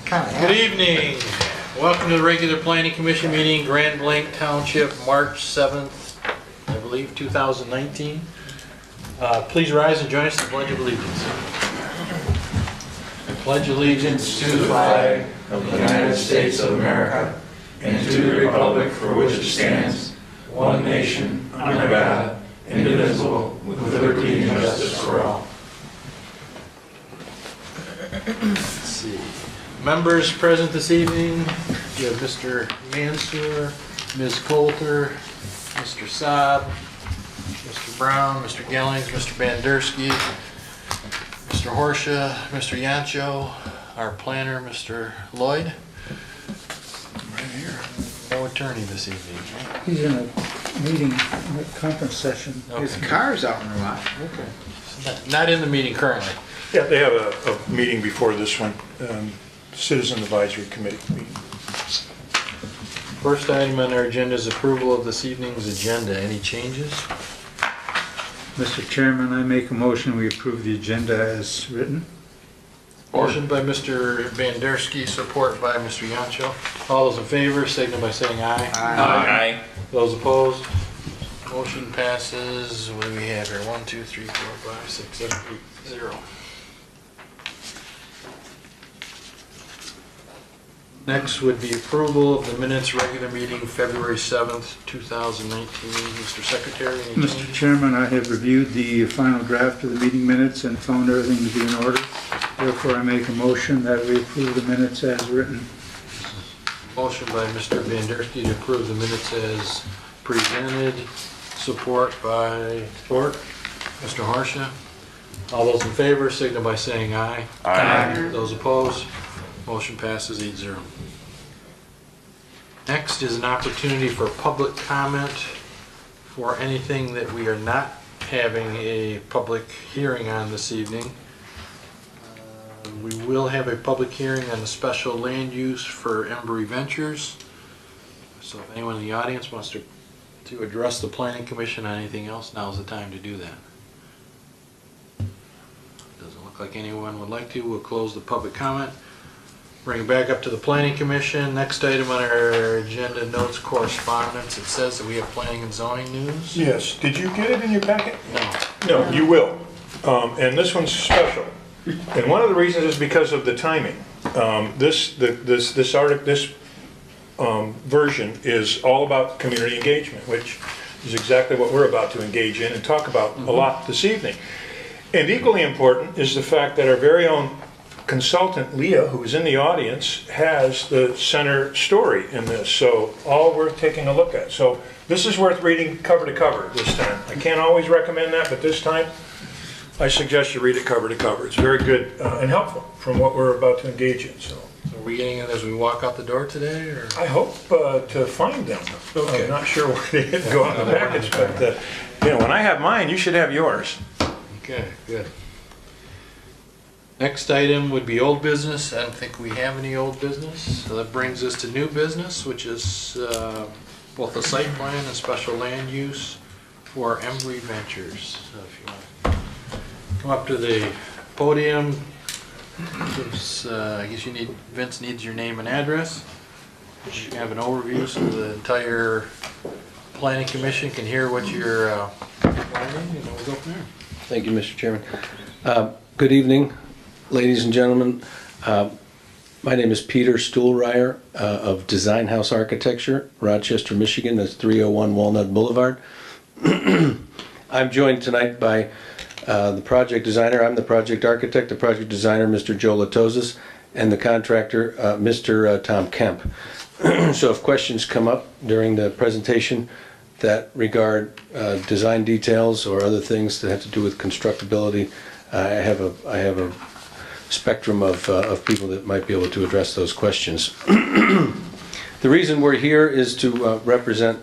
Good evening. Welcome to the regular Planning Commission meeting, Grand Blanc Township, March 7th, I believe, 2019. Please rise and join us in the Pledge of Allegiance. I pledge allegiance to the flag of the United States of America and to the republic for which it stands, one nation, under God, indivisible, with liberty and justice for all. Let's see. Members present this evening, you have Mr. Mansour, Ms. Coulter, Mr. Saab, Mr. Brown, Mr. Gellings, Mr. Bandersky, Mr. Horsha, Mr. Yancho, our planner, Mr. Lloyd. Right here. No attorney this evening. He's in a meeting, a conference session. Okay. His car's out in the lot. Okay. Not in the meeting currently. Yeah, they have a meeting before this one, Citizen Advisory Committee meeting. First item on our agenda is approval of this evening's agenda. Any changes? Mr. Chairman, I make a motion we approve the agenda as written. Motion by Mr. Bandersky, support by Mr. Yancho. All those in favor, signal by saying aye. Aye. Those opposed? Motion passes. What do we have here? 1, 2, 3, 4, 5, 6, 7, 8, 0. Next would be approval of the minutes regular meeting February 7th, 2019. Mr. Secretary, any Mr. changes? Chairman, I have reviewed the final draft of the meeting minutes and found everything to be in order. Therefore, I make a motion that we approve the minutes as written. Motion by Mr. Bandersky to approve the minutes as presented. Support by Mr. Harsha. All those in favor, signal by saying aye. Aye. Those opposed? Motion passes 8-0. Next is an opportunity for public comment for anything that we are not having a public hearing on this evening. We will have a public hearing on the special land use for Embry Ventures. So if anyone in the audience wants to address the Planning Commission on anything else, now's the time to do that. Doesn't look like anyone would like to. We'll close the public comment. Bring it back up to the Planning Commission. Next item on our agenda, notes correspondence. It says that we have planning and zoning news. Yes, did you get it in your packet? No. No, you will. And this one's special. And one of the reasons is because of the timing. This version is all about community engagement, which is exactly what we're about to engage in and talk about a lot this evening. And equally important is the fact that our very own consultant, Leah, who is in the audience, has the center story in this, so all worth taking a look at. So this is worth reading cover to cover this time. I can't always recommend that, but this time I suggest you read it cover to cover. It's very good and helpful from what we're about to engage in. So Are we getting it as we walk out the door today? Or? I hope to find them. Okay. I'm not sure where they didn't go on the package, but when I have mine, you should have yours. Okay, good. Next item would be old business. I don't think we have any old business. So that brings us to new business, which is both the site plan and special land use for Embry Ventures. So if you want to come up to the podium, I guess Vince needs your name and address. You can have an overview so the entire Planning Commission can hear what you're planning, and we'll go from there. Thank you, Mr. Chairman. Good evening, ladies and gentlemen. My name is Peter Stuhlreier of Design House Architecture, Rochester, Michigan. That's 301 Walnut Boulevard. I'm joined tonight by the project designer. I'm the project architect, the project designer, Mr. Joe Latozis, and the contractor, Mr. Tom Kemp. So if questions come up during the presentation that regard design details or other things that have to do with constructability, I have a spectrum of people that might be able to address those questions. The reason we're here is to represent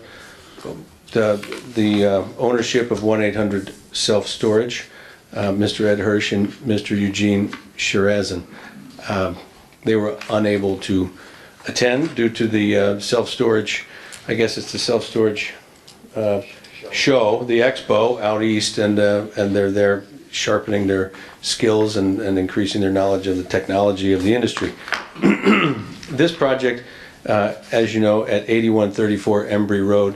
the ownership of 1-800 Self-Storage, Mr. Ed Hirsch and Mr. Eugene Shirazin. They were unable to attend due to the self-storage, I guess it's the self-storage show, the expo out east, and they're there sharpening their skills and increasing their knowledge of the technology of the industry. This project, as you know, at 8134 Embry Road,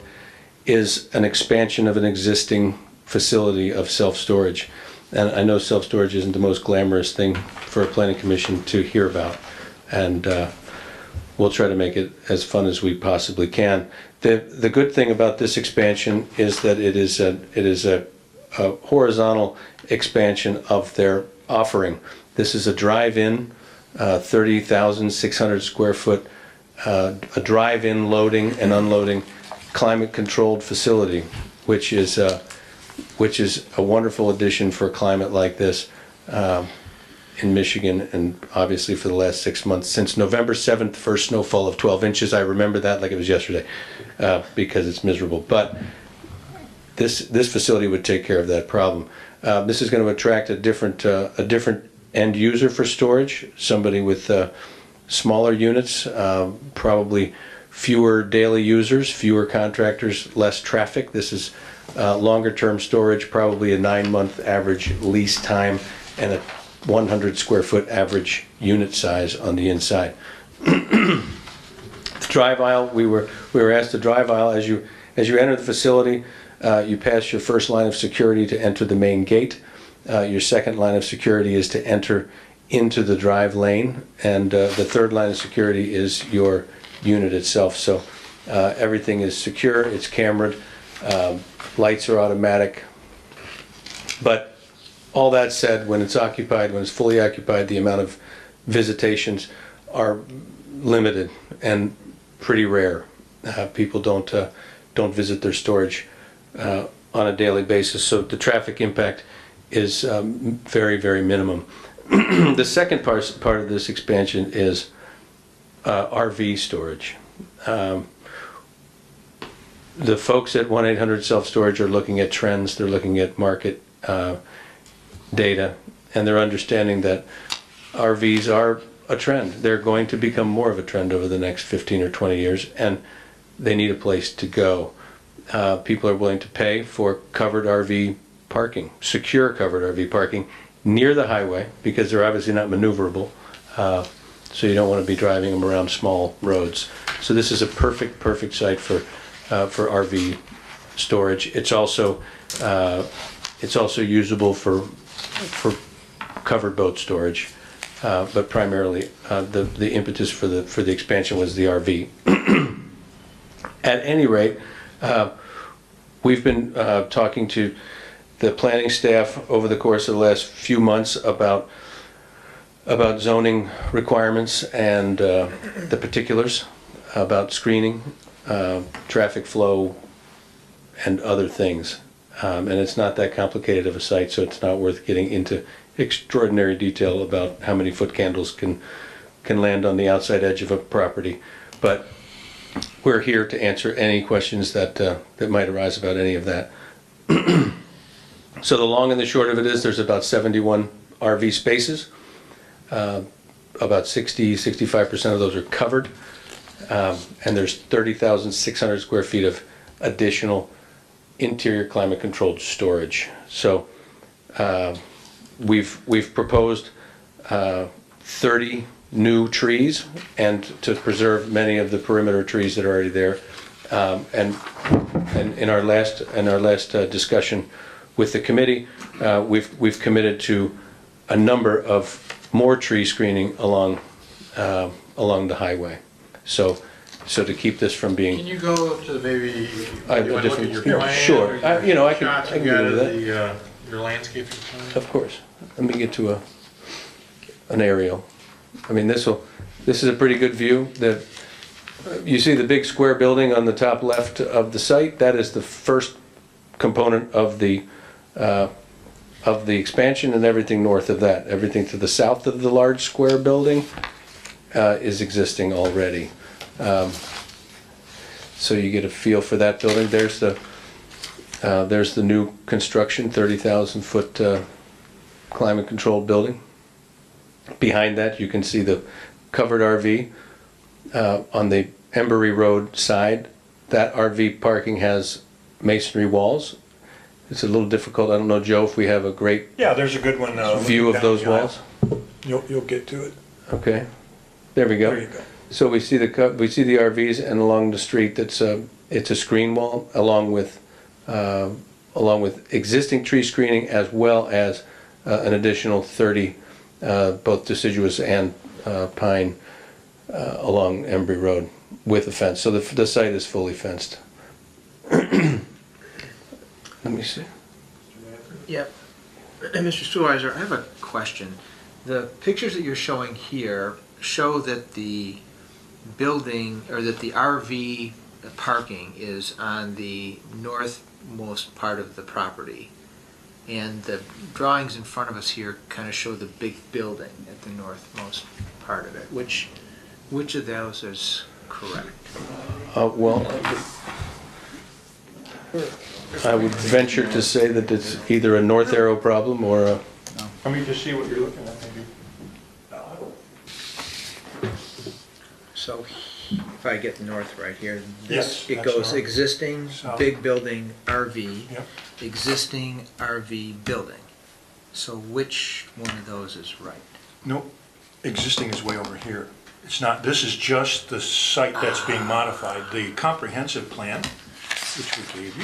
is an expansion of an existing facility of self-storage. And I know self-storage isn't the most glamorous thing for a planning commission to hear about. And we'll try to make it as fun as we possibly can. The good thing about this expansion is that it is a horizontal expansion of their offering. This is a drive-in, 30,600 square foot, a drive-in loading and unloading climate-controlled facility, which is a wonderful addition for a climate like this in Michigan, and obviously for the last 6 months. Since November 7th, first snowfall of 12 inches. I remember that like it was yesterday because it's miserable. But this facility would take care of that problem. This is going to attract a different end user for storage, somebody with smaller units, probably fewer daily users, fewer contractors, less traffic. This is longer term storage, probably a 9-month average lease time and a 100 square foot average unit size on the inside. The drive aisle, we were asked to drive aisle as you enter the facility. You pass your first line of security to enter the main gate. Your second line of security is to enter into the drive lane, and the third line of security is your unit itself. So everything is secure, it's cambered, lights are automatic. But all that said, when it's occupied, when it's fully occupied, the amount of visitations are limited and pretty rare. People don't visit their storage on a daily basis, so the traffic impact is very, very minimum. The second part of this expansion is RV storage. The folks at 1-800-SELF-STORAGE are looking at trends, they're looking at market data, and they're understanding that RVs are a trend. They're going to become more of a trend over the next 15 or 20 years, and they need a place to go. People are willing to pay for covered RV parking, secure covered RV parking near the highway, because they're obviously not maneuverable, so you don't want to be driving them around small roads. So this is a perfect site for RV storage. It's also usable for covered boat storage, but primarily the impetus for the expansion was the RV. At any rate, we've been talking to the planning staff over the course of the last few months about zoning requirements and the particulars, about screening, traffic flow, and other things. And it's not that complicated of a site, so it's not worth getting into extraordinary detail about how many foot candles can land on the outside edge of a property. But we're here to answer any questions that might arise about any of that. So the long and the short of it is there's about 71 RV spaces. About 65% of those are covered. And there's 30,600 square feet of additional interior climate controlled storage. So we've proposed 30 new trees, and to preserve many of the perimeter trees that are already there. And in our last discussion with the committee, we've committed to a number of more tree screening along the highway. So to keep this from being. Can you go to maybe, A you want to look at your different- plan? sure. or I can- shots I you can got do of that. your landscaping plan? Of course. Let me get to an aerial. I mean, this is a pretty good view. You see the big square building on the top left of the site. That is the first component of the expansion, and everything north of that. Everything to the south of the large square building is existing already. So you get a feel for that building. There's the new construction, 30,000 foot climate controlled building. Behind that you can see the covered RV on the Embry Road side. That RV parking has masonry walls. It's a little difficult. I don't know, Joe, if we have a great Yeah, there's a good one. view looking of those down the walls. aisle. You'll get to it. Okay, there we go. There you go. So we see the RVs, and along the street, it's a screen wall along with existing tree screening, as well as an additional 30 both deciduous and pine along Embry Road with a fence. So the site is fully fenced. Let me see. Yep. And Mr. Supervisor, I have a question. The pictures that you're showing here show that the building, or that the RV parking is on the northmost part of the property. And the drawings in front of us here kind of show the big building at the northmost part of it. Which of those is correct? Well, I would venture to say that it's either a north arrow problem or a... Let me just see what you're looking at, maybe. So if I get the north right here, Yes, this, it that's goes north. existing South. big building RV, Yep. existing RV building. So which one of those is right? Nope, existing is way over here. It's not, this is just the site that's being modified. The comprehensive plan, which we gave you,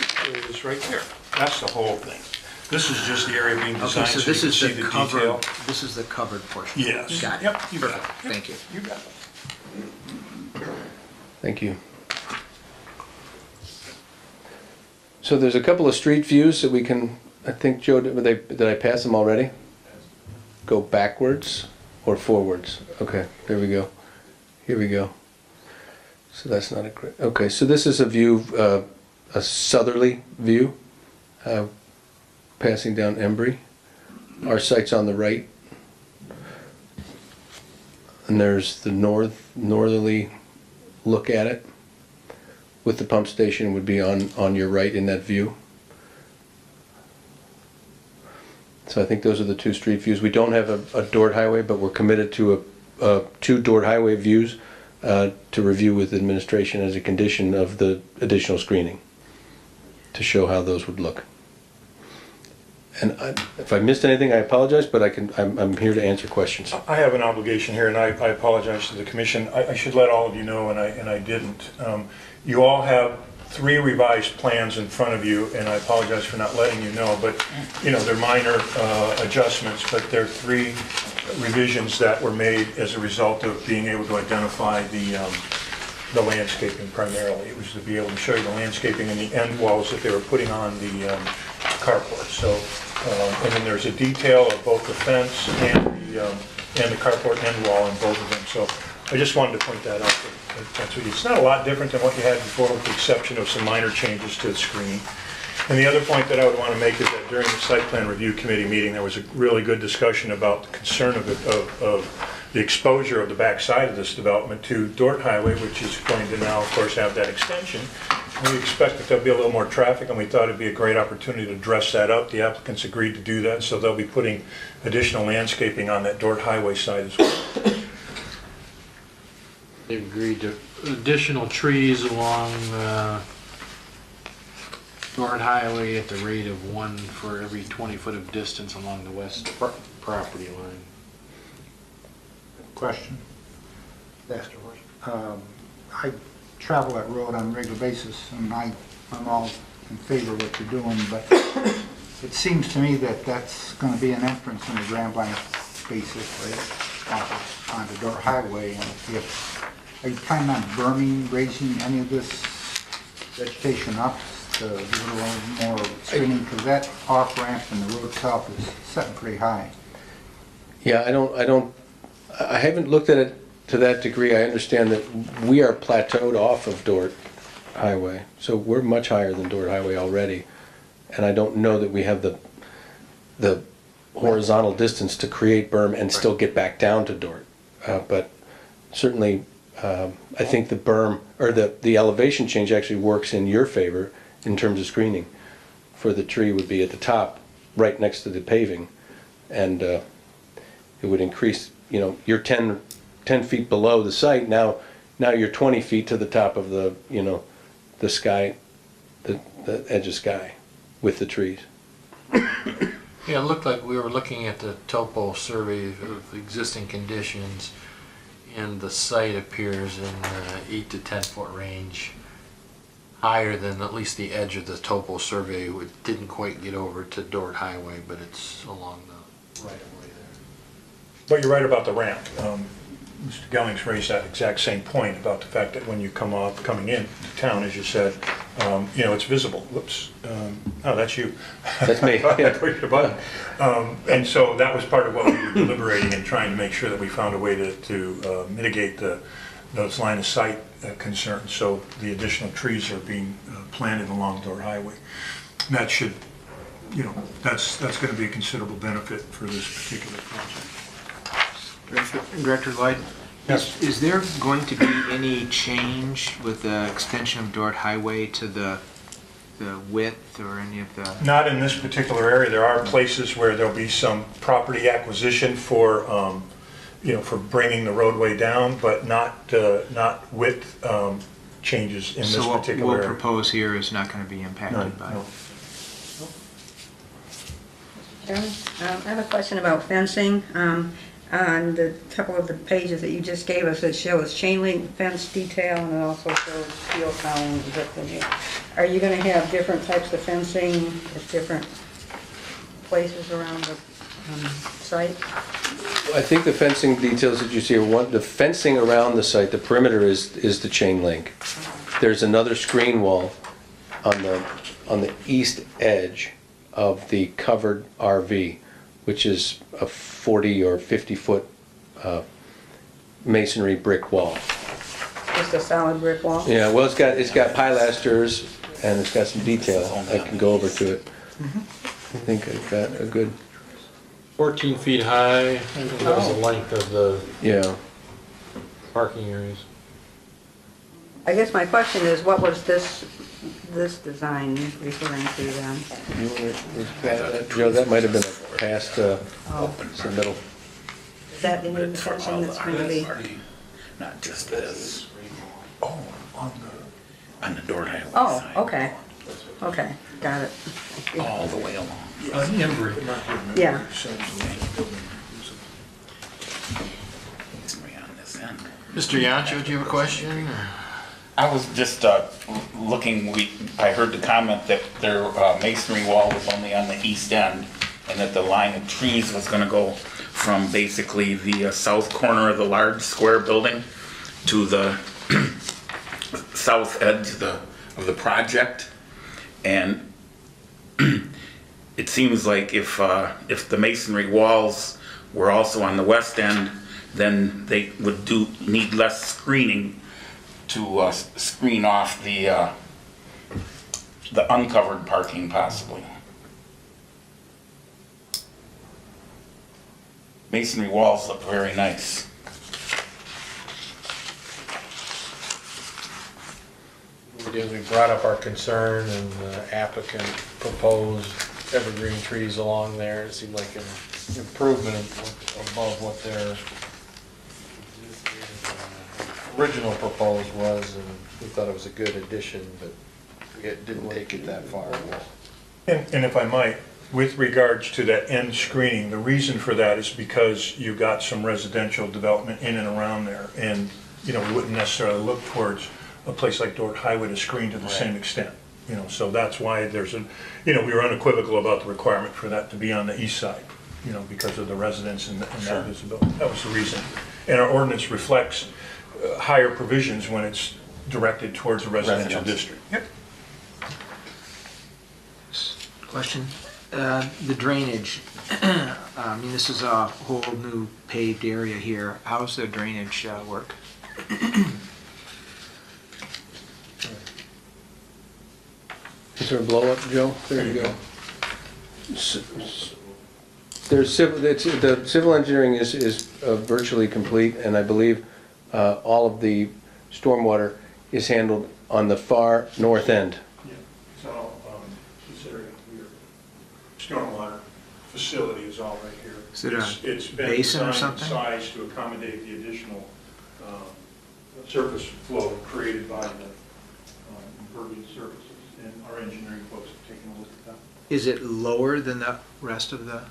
is right there. That's the whole thing. This is just the area being Okay, designed so so you this can is see the the covered, detail. this is the covered portion? Yes. Got it. Yep, you got it. Perfect. Yep, Thank you. You got it. Thank you. So there's a couple of street views that we can, I think, Joe, did I pass them already? Go backwards or forwards? Okay, there we go. Here we go. So that's not a great, okay, so this is a view, a southerly view, passing down Embry. Our site's on the right. And there's the northerly look at it, with the pump station would be on your right in that view. So I think those are the two street views. We don't have a Dort Highway, but we're committed to two Dort Highway views to review with administration as a condition of the additional screening, to show how those would look. And if I missed anything, I apologize, but I'm here to answer questions. I have an obligation here, and I apologize to the commission. I should let all of you know, and I didn't. You all have 3 revised plans in front of you, and I apologize for not letting you know, but they're minor adjustments, but they're 3 revisions that were made as a result of being able to identify the landscaping primarily. It was to be able to show you the landscaping and the end walls that they were putting on the carport. So, and then there's a detail of both the fence and the carport end wall in both of them. So I just wanted to point that out. It's not a lot different than what you had before, with the exception of some minor changes to the screening. And the other point that I would want to make is that during the site plan review committee meeting, there was a really good discussion about the concern of the exposure of the backside of this development to Dort Highway, which is going to now, of course, have that extension. And we expect that there'll be a little more traffic, and we thought it'd be a great opportunity to dress that up. The applicants agreed to do that, so they'll be putting additional landscaping on that Dort Highway side as well. They've agreed to additional trees along North Highway at the rate of 1 for every 20 foot of distance along the west property line. Question. I travel that road on a regular basis, and I'm all in favor of what you're doing, but it seems to me that that's going to be an entrance in the Grand Blanc, basically, onto Dort Highway. And are you planning on berming, raising any of this vegetation up to give it a little more screening? Because that off ramp and the road itself is setting pretty high. Yeah, I haven't looked at it to that degree. I understand that we are plateaued off of Dort Highway, so we're much higher than Dort Highway already, and I don't know that we have the horizontal distance to create berm and still get back down to Dort. But certainly, I think the berm, or the elevation change actually works in your favor in terms of screening. For the tree would be at the top, right next to the paving, and it would increase, you're 10 feet below the site, now you're 20 feet to the top of the sky, the edge of sky with the trees. Yeah, it looked like we were looking at the topo survey of existing conditions, and the site appears in the 8 to 10 foot range, higher than at least the edge of the topo survey. It didn't quite get over to Dort Highway, but it's along the right of way there. But you're right about the ramp. Mr. Gelling's raised that exact same point about the fact that when you coming in to town, as you said, it's visible. Whoops. Oh, that's you. That's me. I pushed the button. And so that was part of what we were deliberating and trying to make sure that we found a way to mitigate those line of sight concerns. So the additional trees are being planted along Dort Highway. That should, that's going to be a considerable benefit for this particular project. Director Lloyd? Yes. Is there going to be any change with the extension of Dort Highway to the width or any of the? Not in this particular area. There are places where there'll be some property acquisition for, for bringing the roadway down, but not width changes in this So what particular we'll area. propose here is not going to be No, impacted by? no. Chairman, I have a question about fencing. On the couple of the pages that you just gave us, it shows chain link fence detail, and it also shows steel columns. Are you going to have different types of fencing at different places around the site? I think the fencing details that you see are the fencing around the site, the perimeter is the chain link. There's another screen wall on the east edge of the covered RV, which is a 40 or 50 foot masonry brick wall. Just a solid brick wall? Yeah, well, it's got pilasters and it's got some detail. I can go over to it. I think I've got a good, 14 feet high, I think that was the length of the yeah. parking areas. I guess my question is, what was this design referring to then? You wanna- Joe, that might have been a past submittal. Is that any of the fencing that's going to be? Not just this. Oh, on the Dort Highway Oh, side. okay. Okay, got it. All the way along. Yeah. It's way on this end. Mr. Yancho, do you have a question? I was just looking, I heard the comment that their masonry wall was only on the east end, and that the line of trees was gonna go from basically the south corner of the large square building to the south edge of the project. And it seems like if the masonry walls were also on the west end, then they would need less screening to screen off the uncovered parking possibly. Masonry walls look very nice. We brought up our concern, and the applicant proposed evergreen trees along there. It seemed like an improvement above what their original proposed was, and we thought it was a good addition, but it didn't take it that far. And if I might, with regards to that end screening, the reason for that is because you got some residential development in and around there. And, we wouldn't necessarily look towards a place like Dort Highway to screen to the same extent. So that's why there's we were unequivocal about the requirement for that to be on the east side, because of the residents and that visibility. That was the reason. And our ordinance reflects higher provisions when it's directed towards a residential district. Yep. Question? The drainage, I mean, this is a whole new paved area here. How's the drainage work? Is there a blow up, Joe? There you go. There's the civil engineering is virtually complete, and I believe all of the stormwater is handled on the far north end. Yeah, so this area here, stormwater facility is all right here. Is it a It's been basin or designed and something? sized to accommodate the additional surface flow created by the impervious surfaces, and our engineering folks have taken a look at that. Is it lower than the rest of the, I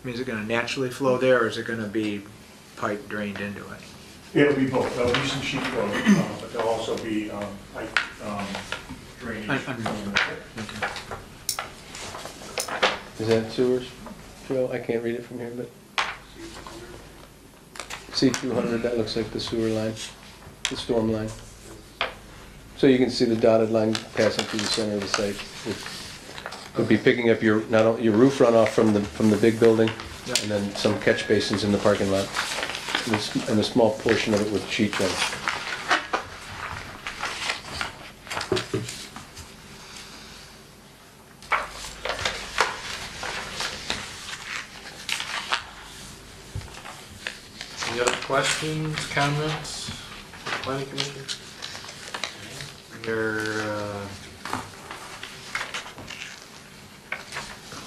mean, is it gonna naturally flow there, or is it gonna be pipe drained into it? It'll be both. There'll be some sheet flow, but there'll also be pipe drainage. Okay. Is that sewers, Joe? I can't read it from here, but. C200, that looks like the sewer line, the storm line. So you can see the dotted line passing through the center of the site. Would be picking up your, not only your roof runoff from the big building, and then some catch basins in the parking lot, and a small portion of it with sheet flow. Any other questions, comments, planning commission?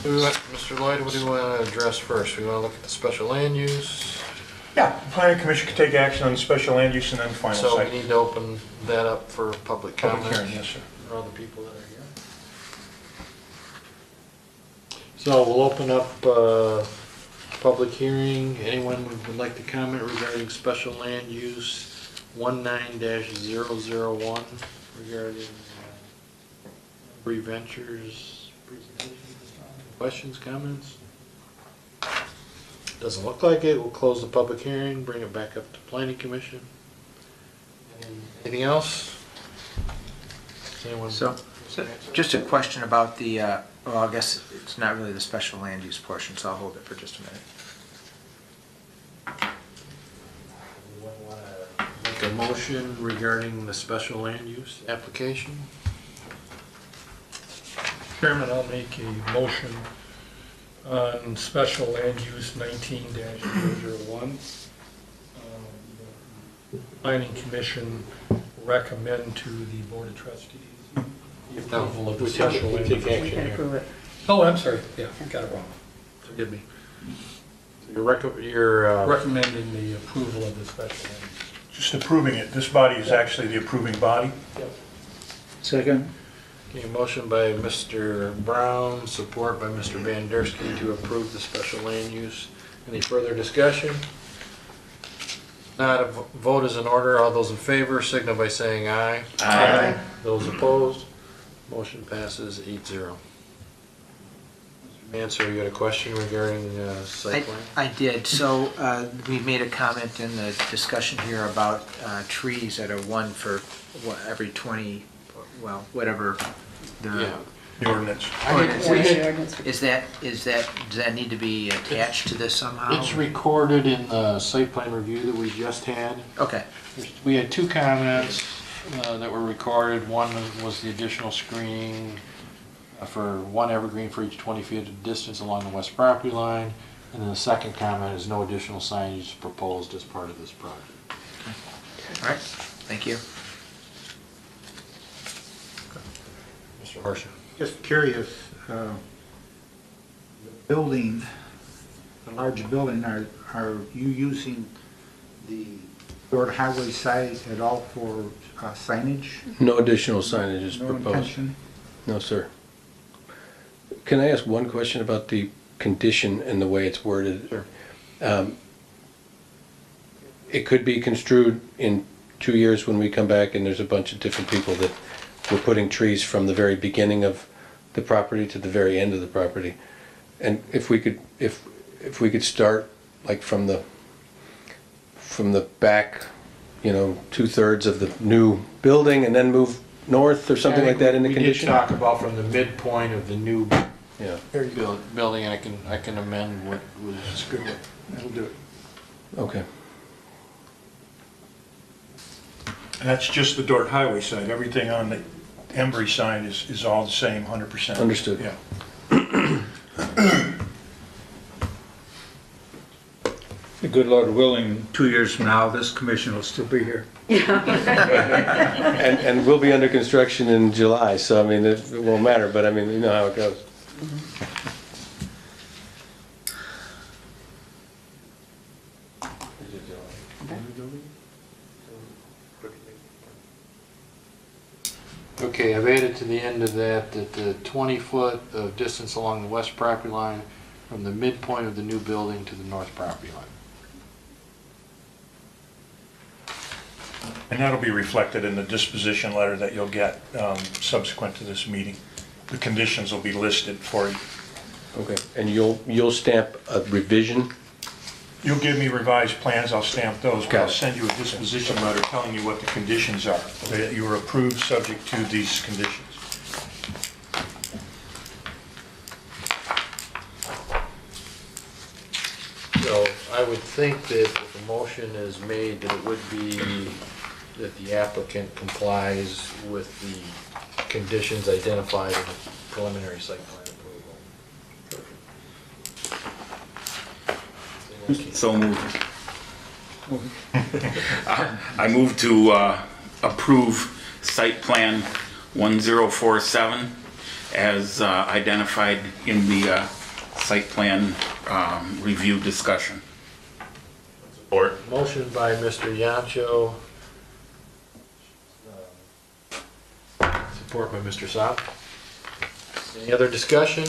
Mr. Lloyd, what do you want to address first? We want to look at the special land use? Yeah, the planning commission could take action on the special land use and then final So we site. need to open that up for public comment. Public hearing, yes, sir. For all the people that are here. So we'll open up public hearing. Anyone who would like to comment regarding special land use 19-001 regarding Bree Ventures presentation? Questions, comments? Doesn't look like it. We'll close the public hearing, bring it back up to planning commission. Anything else? Does anyone? So just a question about the, well, I guess it's not really the special land use portion, so I'll hold it for just a minute. Make a motion regarding the special land use application. Chairman, I'll make a motion on special land use 19-001. Planning Commission recommend to the Board of Trustees the approval of the special land take use. We action can here. approve it. Oh, I'm sorry, yeah, got it wrong. Forgive me. You're Recommending the approval of the special land use. Just approving it. This body is actually the approving body. Second? okay, motion by Mr. Brown, support by Mr. Van Dersky to approve the special land use. Any further discussion? Not a vote is in order. All those in favor signal by saying aye. Aye. Those opposed, motion passes 8-0. Mr. Mansur, you had a question regarding site plan? I did. So we made a comment in the discussion here about trees that are one for every 20, well, whatever the Yeah. The ordinance. ordinance we is. had- Does that need to be attached to this somehow? It's recorded in the site plan review that we just had. Okay, We had two comments that were recorded. One was the additional screening for one evergreen for each 20 feet of distance along the west property line. And then the second comment is no additional signage proposed as part of this project. all right, thank you. Mr. Harsha. Just curious, building, the large building, are you using the Dordt Highway site at all for signage? No additional signage is No proposed. intention? No, sir. Can I ask one question about the condition and the way it's worded? Sure. It could be construed in 2 years when we come back and there's a bunch of different people that we're putting trees from the very beginning of the property to the very end of the property. And if we could start like from the back, 2/3 of the new building and then move north or something like that in the condition? We did talk about from the midpoint of the new Yeah, building, and I can amend what was. That's good. That'll do it. okay. And that's just the Dordt Highway side. Everything on the Embry side is all the same, 100%. Understood. Yeah. The good Lord willing, 2 years from now, this commission will still be here. And we'll be under construction in July, so I mean, it won't matter, but I mean, you know how it goes. Okay, I've added to the end of that the 20-foot of distance along the west property line from the midpoint of the new building to the north property line. And that'll be reflected in the disposition letter that you'll get subsequent to this meeting. The conditions will be listed for you. Okay, and you'll stamp a revision? You'll give me revised plans, I'll stamp those, but I'll Got it. send you a disposition letter telling you what the conditions are, that you are approved subject to these conditions. So I would think that if a motion is made, that it would be that the applicant complies with the conditions identified in the preliminary site plan approval. So moved. I move to approve site plan 1047 as identified in the site plan review discussion. Support. Motion by Mr. Yancho. Support by Mr. Saab. Any other discussion?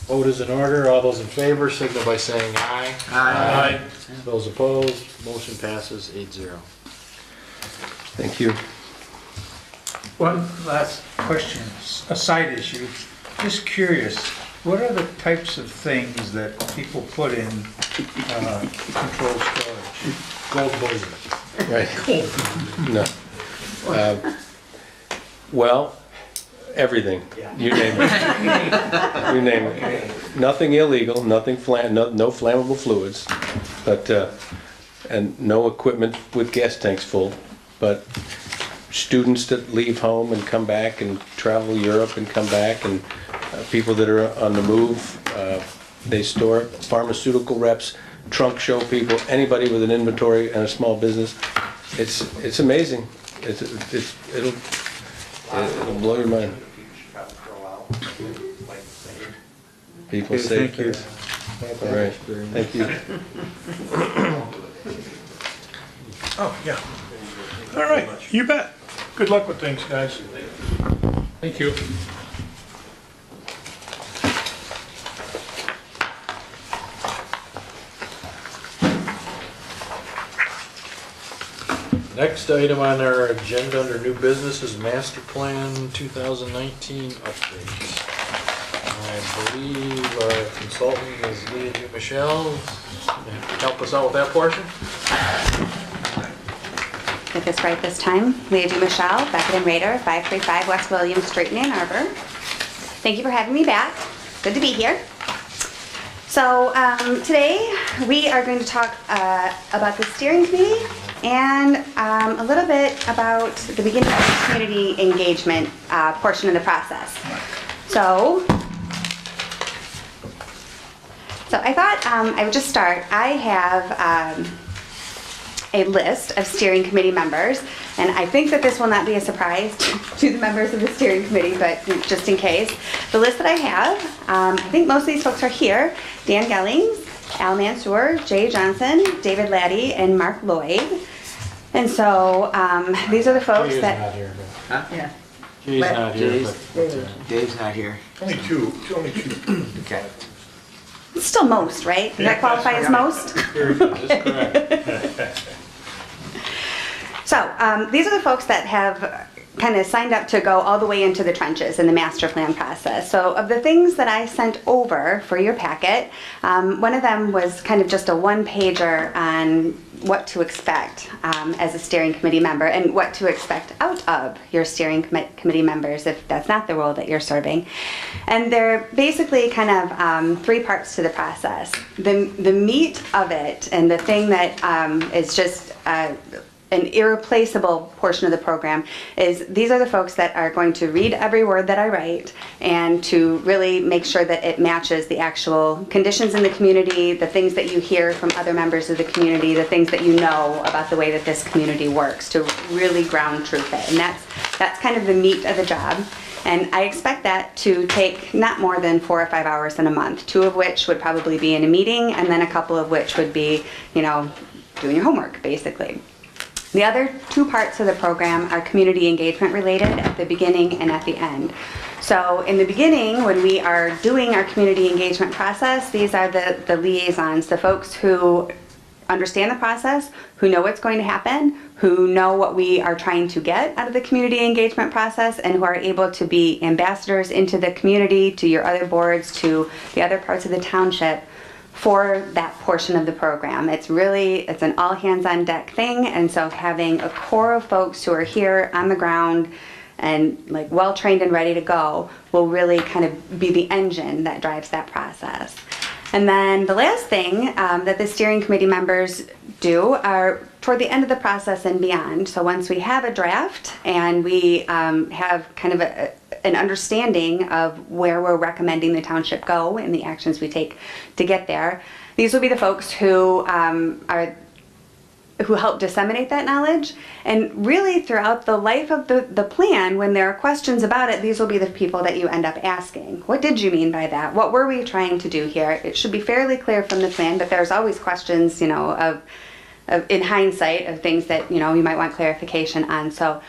Vote is in order. All those in favor signal by saying aye. Aye. Those opposed, motion passes 8-0. Thank you. One last question, a side issue. Just curious, what are the types of things that people put in controlled storage? Gold bullion. Right. No. Well, everything. You name it. You name it. Nothing illegal, nothing no flammable fluids, but and no equipment with gas tanks full. But students that leave home and come back and travel Europe and come back, and people that are on the move, they store it. Pharmaceutical reps, trunk show people, anybody with an inventory and a small business. It's amazing. It'll blow your mind. People say. Thank you. All right, thank you. Oh, yeah. All right, you bet. Good luck with things, guys. Thank you. Next item on our agenda under new business is Master Plan 2019 update. I believe our consultant is Leah Michelle. Help us out with that portion? Get this right this time. Leah Michelle, Beckett and Rader, 535 West William Street in Ann Arbor. Thank you for having me back. Good to be here. So today we are going to talk about the steering committee and a little bit about the beginning of the community engagement portion of the process. So I thought I would just start. I have a list of steering committee members, and I think that this will not be a surprise to the members of the steering committee, but just in case. The list that I have, I think most of these folks are here. Dan Gellings, Al Mansour, Jay Johnson, David Laddie, and Mark Lloyd. And so these are the folks Jay's that... not here. Huh? Yeah. Jay's not here. Dave's not here. Only two. Okay. It's still most, right? Does that qualify as most? That's correct. So these are the folks that have kind of signed up to go all the way into the trenches in the master plan process. So of the things that I sent over for your packet, one of them was kind of just a one-pager on what to expect as a steering committee member and what to expect out of your steering committee members if that's not the role that you're serving. And they're basically kind of three parts to the process. The meat of it and the thing that is just an irreplaceable portion of the program is these are the folks that are going to read every word that I write and to really make sure that it matches the actual conditions in the community, the things that you hear from other members of the community, the things that you know about the way that this community works, to really ground truth it. And that's kind of the meat of the job. And I expect that to take not more than 4 or 5 hours in a month, 2 of which would probably be in a meeting, and then a couple of which would be, doing your homework, basically. The other two parts of the program are community engagement related at the beginning and at the end. So in the beginning, when we are doing our community engagement process, these are the liaisons, the folks who understand the process, who know what's going to happen, who know what we are trying to get out of the community engagement process, and who are able to be ambassadors into the community, to your other boards, to the other parts of the township for that portion of the program. It's an all hands on deck thing, and so having a core of folks who are here on the ground and like well trained and ready to go will really kind of be the engine that drives that process. And then the last thing that the steering committee members do are toward the end of the process and beyond. So once we have a draft and we have kind of an understanding of where we're recommending the township go and the actions we take to get there, these will be the folks who help disseminate that knowledge. And really throughout the life of the plan, when there are questions about it, these will be the people that you end up asking. What did you mean by that? What were we trying to do here? It should be fairly clear from the plan, but there's always questions, of in hindsight of things that, you might want clarification on. So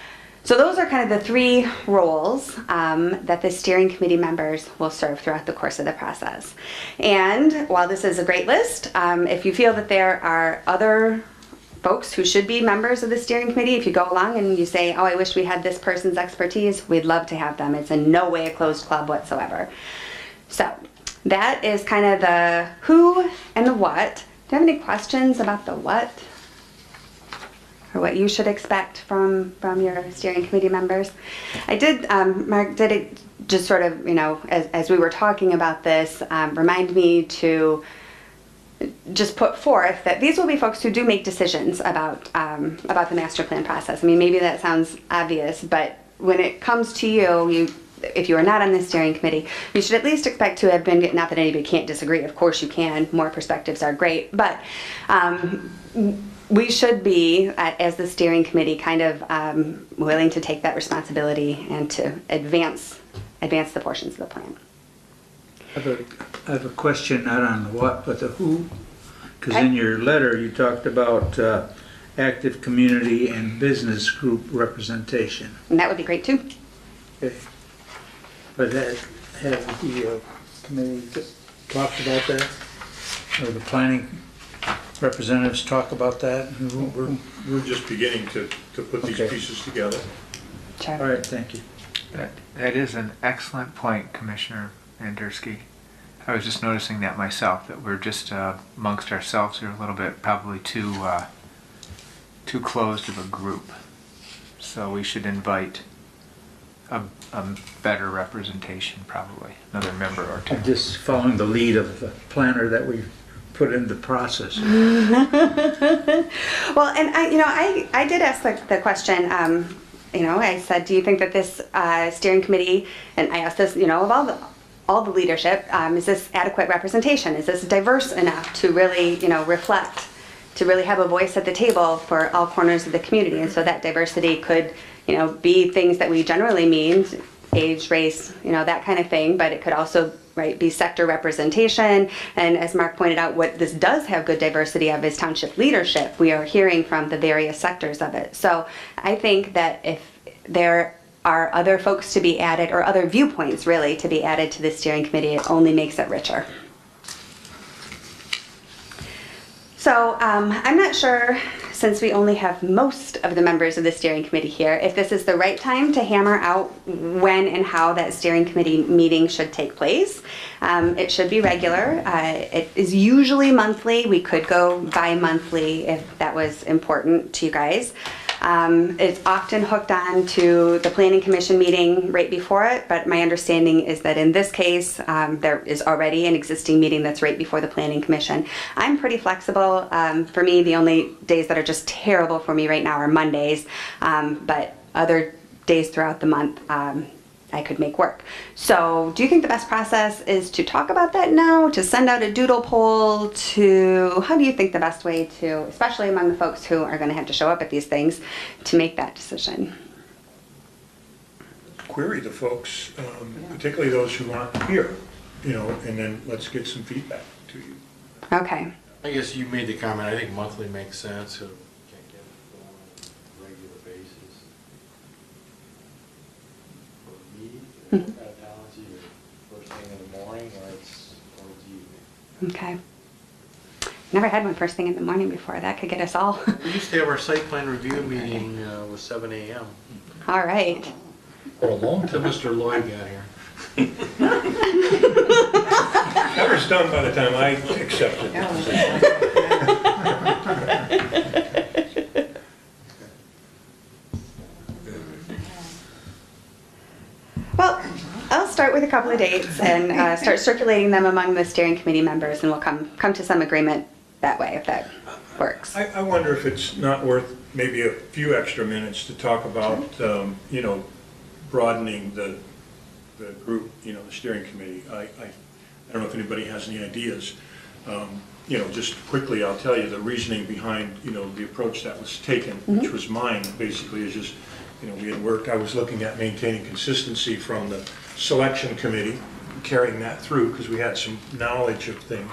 those are kind of the three roles that the steering committee members will serve throughout the course of the process. And while this is a great list, if you feel that there are other folks who should be members of the steering committee, if you go along and you say, oh, I wish we had this person's expertise, we'd love to have them. It's in no way a closed club whatsoever. So that is kind of the who and the what. Do you have any questions about the what? Or what you should expect from your steering committee members? I did, Mark, did it just sort of, as we were talking about this, remind me to just put forth that these will be folks who do make decisions about the master plan process. I mean, maybe that sounds obvious, but when it comes to you, if you are not on the steering committee, you should at least expect to have been, not that anybody can't disagree, of course you can, more perspectives are great, but we should be, as the steering committee, kind of willing to take that responsibility and to advance the portions of the plan. I have a question, not on the what, but the who. Because Okay. in your letter, you talked about active community and business group representation. And that would be great too. Okay. But have the committee talked about that? Or the planning representatives talk about that? We're just beginning to put these Okay. pieces together. All right, thank you. That is an excellent point, Commissioner Andersky. I was just noticing that myself, that we're just amongst ourselves here a little bit, probably too closed of a group. So we should invite a better representation, probably, another member or two. I'm just following the lead of the planner that we put in the process. Well, and I did ask the question. I said, do you think that this steering committee, and I asked this, of all the leadership, is this adequate representation? Is this diverse enough to really, reflect, to really have a voice at the table for all corners of the community? And so that diversity could, be things that we generally mean, age, race, that kind of thing, but it could also, be sector representation. And as Mark pointed out, what this does have good diversity of is township leadership. We are hearing from the various sectors of it. So I think that if there are other folks to be added, or other viewpoints really to be added to the steering committee, it only makes it richer. So I'm not sure, since we only have most of the members of the steering committee here, if this is the right time to hammer out when and how that steering committee meeting should take place. It should be regular. It is usually monthly. We could go bi-monthly if that was important to you guys. It's often hooked on to the Planning Commission meeting right before it, but my understanding is that in this case, there is already an existing meeting that's right before the Planning Commission. I'm pretty flexible. For me, the only days that are just terrible for me right now are Mondays, but other days throughout the month, I could make work. So do you think the best process is to talk about that now, to send out a doodle poll, how do you think the best way to, especially among the folks who are going to have to show up at these things, to make that decision? Query the folks, particularly those who aren't here, and then let's get some feedback to you. Okay. I guess you made the comment, I think monthly makes sense. So can't get Okay. Never had one first thing in the morning before. That could get us all. We used to have our site plan review meeting was 7 a.m. All right. For a long Until time. Mr. Lloyd got here. That was done by the time I accepted the position. Well, I'll start with a couple of dates and start circulating them among the steering committee members, and we'll come to some agreement that way, if that works. I wonder if it's not worth maybe a few extra minutes to talk about, you know, broadening the group, you know, the steering committee. I don't know if anybody has any ideas. You know, just quickly, I'll tell you the reasoning behind, you know, the approach that was taken, which was mine, basically, is just, you know, we had worked, I was looking at maintaining consistency from the selection committee, carrying that through, because we had some knowledge of things,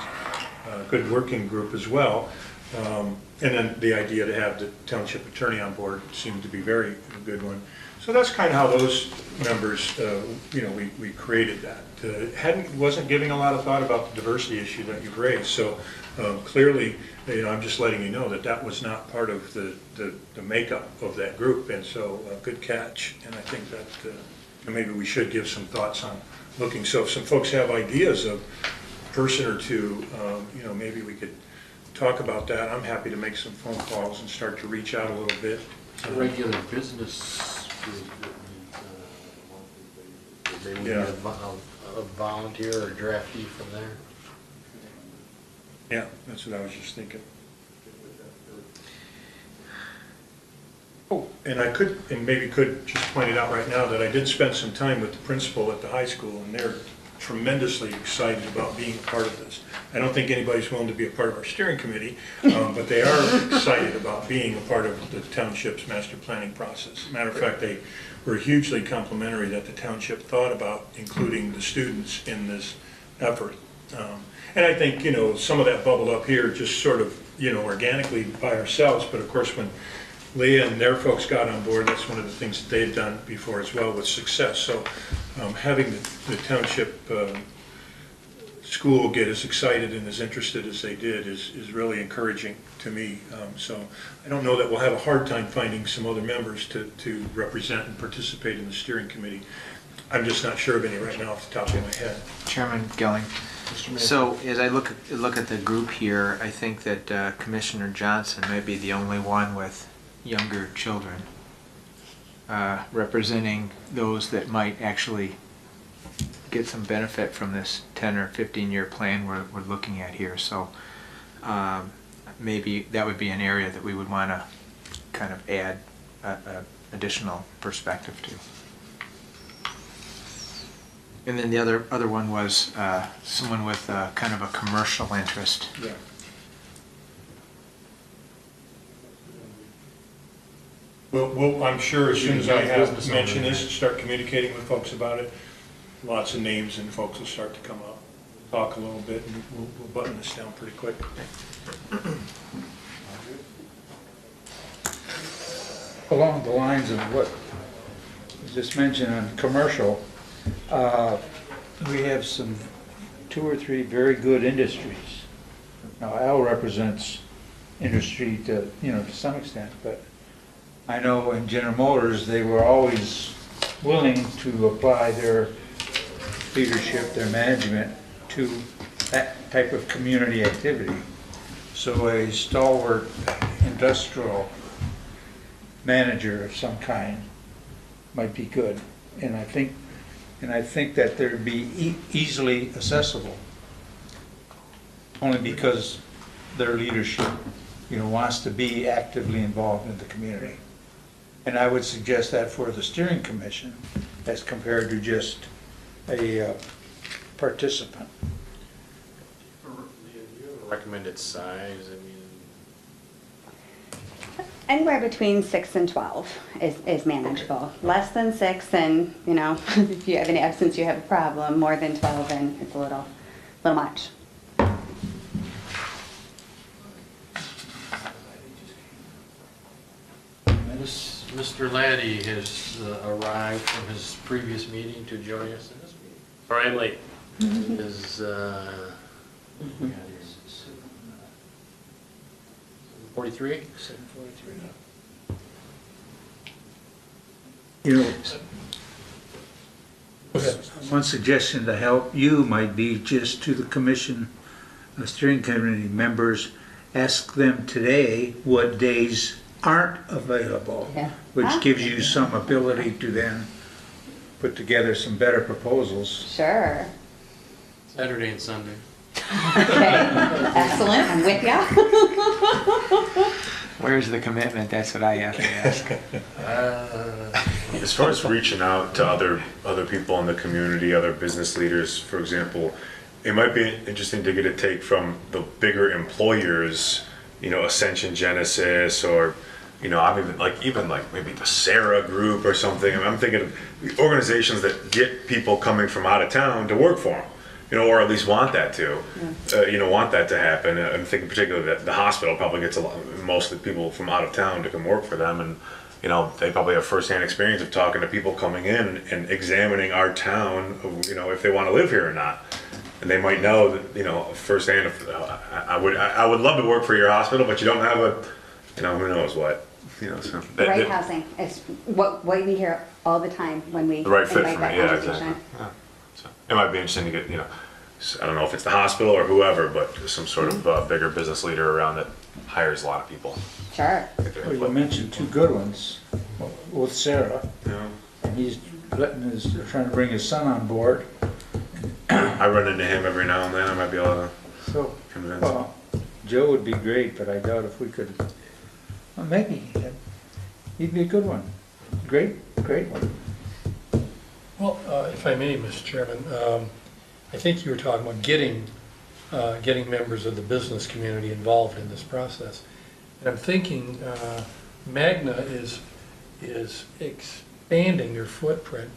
good working group as well. And then the idea to have the township attorney on board seemed to be a good one. So that's kind of how those members, you know, we created that. Wasn't giving a lot of thought about the diversity issue that you've raised. So clearly, you know, I'm just letting you know that that was not part of the makeup of that group. And so good catch. And I think that maybe we should give some thoughts on looking. So if some folks have ideas of a person or two, you know, maybe we could talk about that. I'm happy to make some phone calls and start to reach out a little bit. Regular business. Maybe we Yeah. get a volunteer or draftee from there. Yeah, that's what I was just thinking. Oh, and maybe could just point it out right now that I did spend some time with the principal at the high school, and they're tremendously excited about being a part of this. I don't think anybody's willing to be a part of our steering committee, but they are excited about being a part of the township's master planning process. Matter of fact, they were hugely complimentary that the township thought about including the students in this effort. And I think, you know, some of that bubbled up here just sort of, you know, organically by ourselves, but of course when Leah and their folks got on board, that's one of the things that they've done before as well with success. So having the township school get as excited and as interested as they did is really encouraging to me. So I don't know that we'll have a hard time finding some other members to represent and participate in the steering committee. I'm just not sure of any right now off the top of my head. Chairman Gelling. So as I look at the group here, I think that Commissioner Johnson may be the only one with younger children representing those that might actually get some benefit from this 10 or 15-year plan we're looking at here. So maybe that would be an area that we would want to kind of add additional perspective to. And then the other one was someone with kind of a commercial interest. Yeah. Well, I'm sure as soon as I have mentioned this, start communicating with folks about it, lots of names and folks will start to come up, talk a little bit, and we'll button this down pretty quick. Along the lines of what you just mentioned on commercial, we have two or three very good industries. Now, Al represents industry to some extent, but I know in General Motors, they were always willing to apply their leadership, their management to that type of community activity. So a stalwart industrial manager of some kind might be good. And I think that they'd be easily accessible, only because their leadership, wants to be actively involved in the community. And I would suggest that for the steering commission, as compared to just a participant. Recommended size, Anywhere between 6 and 12 is manageable. Less than 6, and if you have an absence, you have a problem. More than 12, and it's a little much. Mr. Laddie has arrived from his previous meeting to join us in this meeting. Sorry I'm late. His $43? You know, one suggestion to help you might be just to the commission, steering committee members, ask them today what days aren't available, Yeah. which gives you some ability to then put together some better proposals. Sure. Saturday and Sunday. Okay, excellent, I'm with ya. Where's the commitment? That's what I have to ask. As far as reaching out to other people in the community, other business leaders, for example, it might be interesting to get a take from the bigger employers, Ascension Genesis, or, I'm even like maybe the Sarah Group or something. I'm thinking of organizations that get people coming from out of town to work for them. Or at least want that to, want that to happen. I'm thinking particularly that the hospital probably gets mostly people from out of town to come work for them, and they probably have firsthand experience of talking to people coming in and examining our town, if they want to live here or not. And they might know that, firsthand. If, I would love to work for your hospital, but you don't have a, who knows what, So Right housing is what we hear all the time when we the right fit invite for me. that Yeah, conversation. exactly. Yeah. So it might be interesting to get, I don't know if it's the hospital or whoever, but some sort of bigger business leader around that hires a lot of people. Sure. Well, you mentioned two good ones with Sarah, Yeah. and he's trying to bring his son on board. I run into him every now and then. I might be able to So, convince him. well, Joe would be great, but I doubt if we could, well, maybe, he'd be a good one. Great one. Well, if I may, Mr. Chairman, I think you were talking about getting members of the business community involved in this process. And I'm thinking Magna is expanding their footprint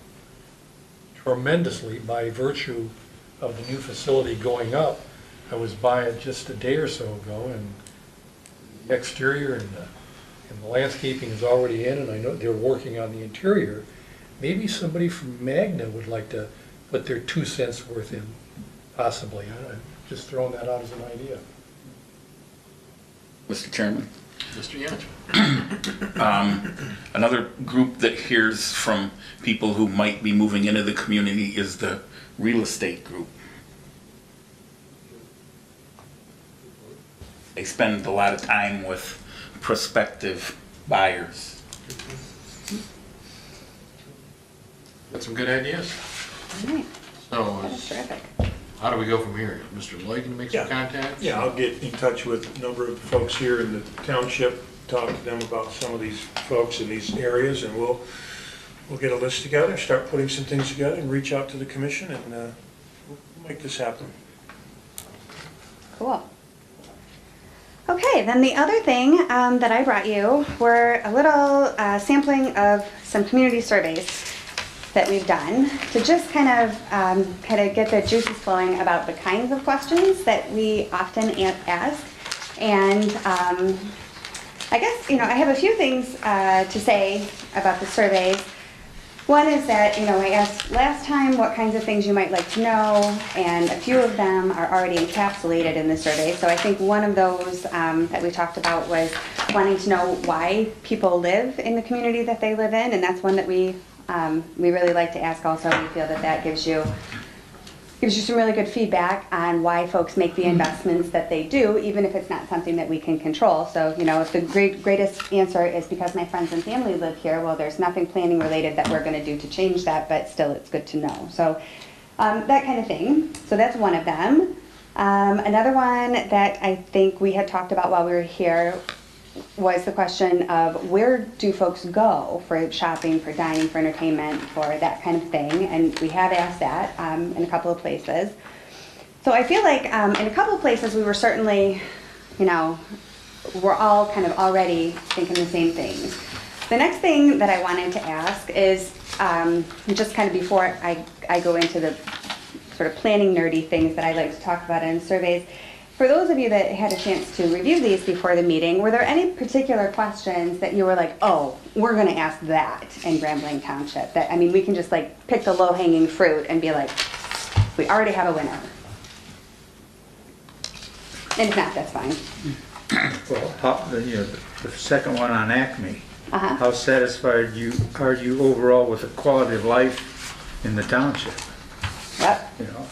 tremendously by virtue of the new facility going up. I was by it just a day or so ago, and the exterior and the landscaping is already in, and I know they're working on the interior. Maybe somebody from Magna would like to put their 2 cents worth in, possibly. I'm just throwing that out as an idea. Mr. Chairman? Mr. Yance. Another group that hears from people who might be moving into the community is the real estate group. They spend a lot of time with prospective buyers. Got some good ideas. All right, So, that's terrific. how do we go from here? Mr. Lloyd, can you make some contacts? Yeah, I'll get in touch with a number of folks here in the township, talk to them about some of these folks in these areas, and we'll get a list together, start putting some things together, and reach out to the commission, and we'll make this happen. Cool. Okay, then the other thing that I brought you were a little sampling of some community surveys that we've done to just kind of get the juices flowing about the kinds of questions that we often ask. And I guess, I have a few things to say about the surveys. One is that, I asked last time what kinds of things you might like to know, and a few of them are already encapsulated in the survey. So I think one of those that we talked about was wanting to know why people live in the community that they live in, and that's one that we really like to ask also. We feel that gives you some really good feedback on why folks make the investments that they do, even if it's not something that we can control. So, if the greatest answer is because my friends and family live here, well, there's nothing planning related that we're going to do to change that, but still it's good to know. So that kind of thing. So that's one of them. Another one that I think we had talked about while we were here was the question of where do folks go for shopping, for dining, for entertainment, for that kind of thing, and we have asked that in a couple of places. So I feel like in a couple of places we were certainly, we're all kind of already thinking the same things. The next thing that I wanted to ask is, just kind of before I go into the sort of planning nerdy things that I like to talk about in surveys, for those of you that had a chance to review these before the meeting, were there any particular questions that you were like, oh, we're going to ask that in Grambling Township? That, we can just pick the low-hanging fruit and be like, we already have a winner. And if not, that's fine. Well, the second one on Acme, Uh-huh. how satisfied are you overall with the quality of life in the township, Yep. you know?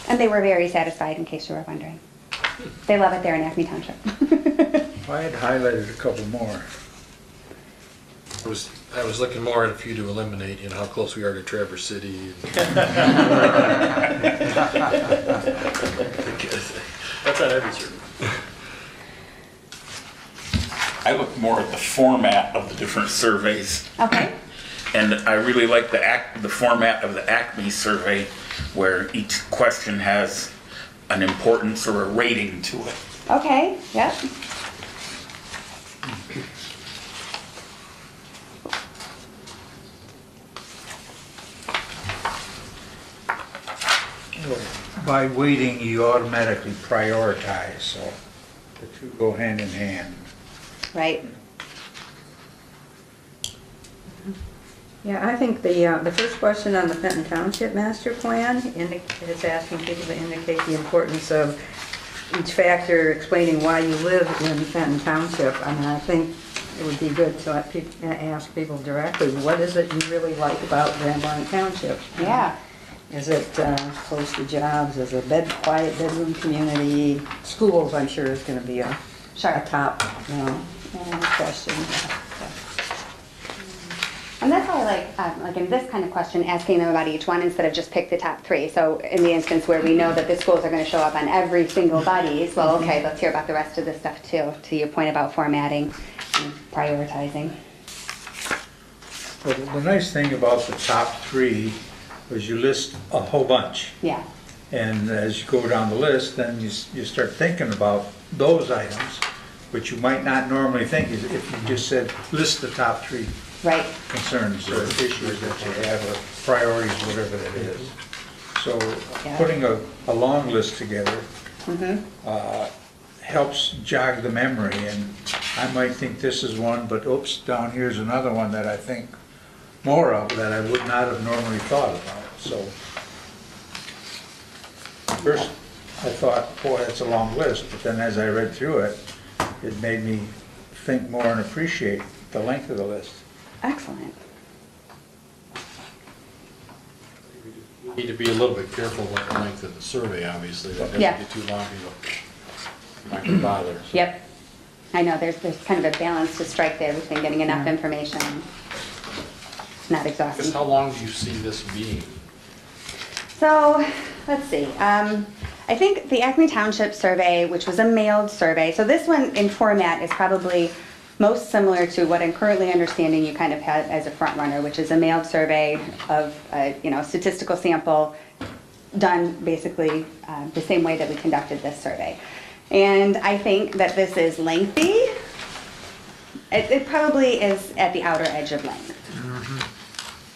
And they were very satisfied, in case you were wondering. They love it there in Acme Township. I had highlighted a couple more. I was looking more at if you to eliminate, you know, how close we are to Traverse City. That's on every survey. I look more at the format of the different surveys. Okay. And I really like the format of the Acme survey, where each question has an importance or a rating to it. Okay, yep. By weighting, you automatically prioritize, so the two go hand in hand. Right. Yeah, I think the first question on the Fenton Township Master Plan is asking people to indicate the importance of each factor explaining why you live in Fenton Township. I mean, I think it would be good to ask people directly, what is it you really like about Grand Blanc Township? Yeah. Is it close to jobs? Is it a quiet bedroom community? Schools, I'm sure, is going to be a top, question. And that's why I like in this kind of question, asking them about each one instead of just pick the top three. So in the instance where we know that the schools are going to show up on every single buddies, well, okay, let's hear about the rest of the stuff too, to your point about formatting and prioritizing. Well, the nice thing about the top three was you list a whole bunch. Yeah. And as you go down the list, then you start thinking about those items, which you might not normally think if you just said, list the top three Right. concerns or issues that you have, or priorities, whatever that is. So Yeah. putting a long list together helps jog the memory, and I might think this is one, but oops, down here's another one that I think more of that I would not have normally thought about. So first I thought, boy, that's a long list, but then as I read through it, it made me think more and appreciate the length of the list. Excellent. We need to be a little bit careful with the length of the survey, obviously. That doesn't Yeah. get too long, you're not gonna bother. So. Yep. I know, there's kind of a balance to strike there between getting enough information, not exhausting. Because how long do you see this being? So, let's see. I think the Acme Township survey, which was a mailed survey, so this one in format is probably most similar to what I'm currently understanding you kind of had as a front runner, which is a mailed survey of a statistical sample done basically the same way that we conducted this survey. And I think that this is lengthy. It probably is at the outer edge of length.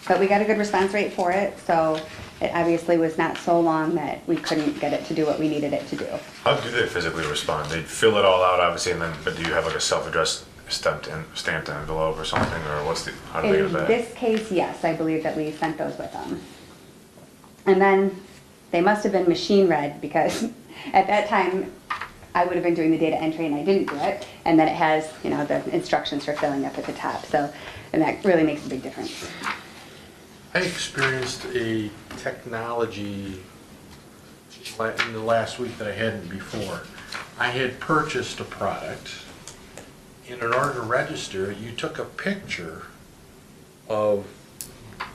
But we got a good response rate for it, so it obviously was not so long that we couldn't get it to do what we needed it to do. How do they physically respond? They fill it all out, obviously, and then, but do you have like a self-addressed stamped envelope or something, or how do they get In that? this case, yes, I believe that we sent those with them. And then they must have been machine read because at that time I would have been doing the data entry and I didn't do it. And then it has, the instructions for filling up at the top. So, and that really makes a big difference. I experienced a technology in the last week that I hadn't before. I had purchased a product. In order to register, you took a picture of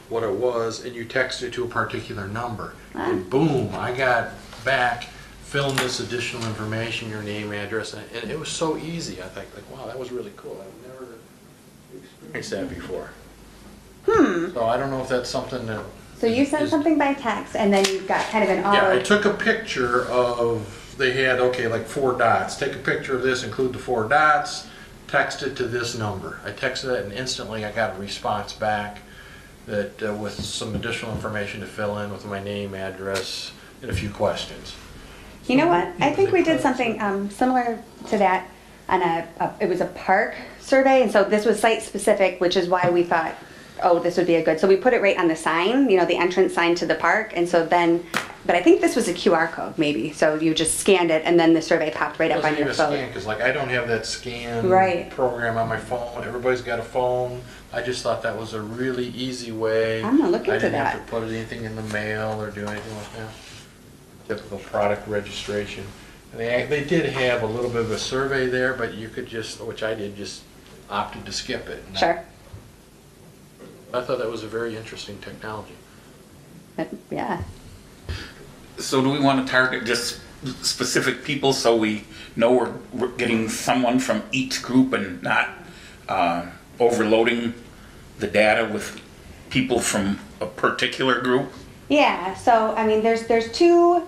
what it was and you texted it to a particular number. And boom, I got back, fill in this additional information, your name, address, and it was so easy. I think, wow, that was really cool. I've never experienced that before. So I don't know if that's something that... So you sent something by text and then you've got kind of an auto... Yeah, I took a picture of, they had, like 4 dots. Take a picture of this, include the 4 dots, text it to this number. I texted it and instantly I got a response back that with some additional information to fill in with my name, address, and a few questions. You know what? I think we did something similar to that on it was a park survey, and so this was site specific, which is why we thought oh, this would be a good, so we put it right on the sign, you know, the entrance sign to the park, and so then, but I think this was a QR code maybe, so you just scanned it and then the survey popped right up on your phone. Because like I don't have that scan Right. program on my phone. Everybody's got a phone. I just thought that was a really easy way. I'm gonna look into I didn't have that. to put anything in the mail or do anything like that. Typical product registration. And they did have a little bit of a survey there, but you could just, which I did, just opted to skip it. And Sure. I thought that was a very interesting technology. Yeah. So do we want to target just specific people so we know we're getting someone from each group and not overloading the data with people from a particular group? Yeah, so I mean, there's two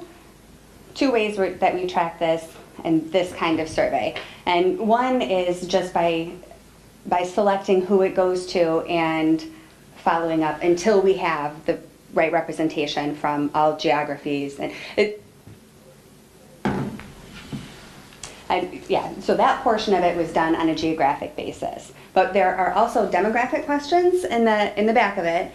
ways that we track this and this kind of survey. And one is just by selecting who it goes to and following up until we have the right representation from all geographies. Yeah, so that portion of it was done on a geographic basis. But there are also demographic questions in the back of it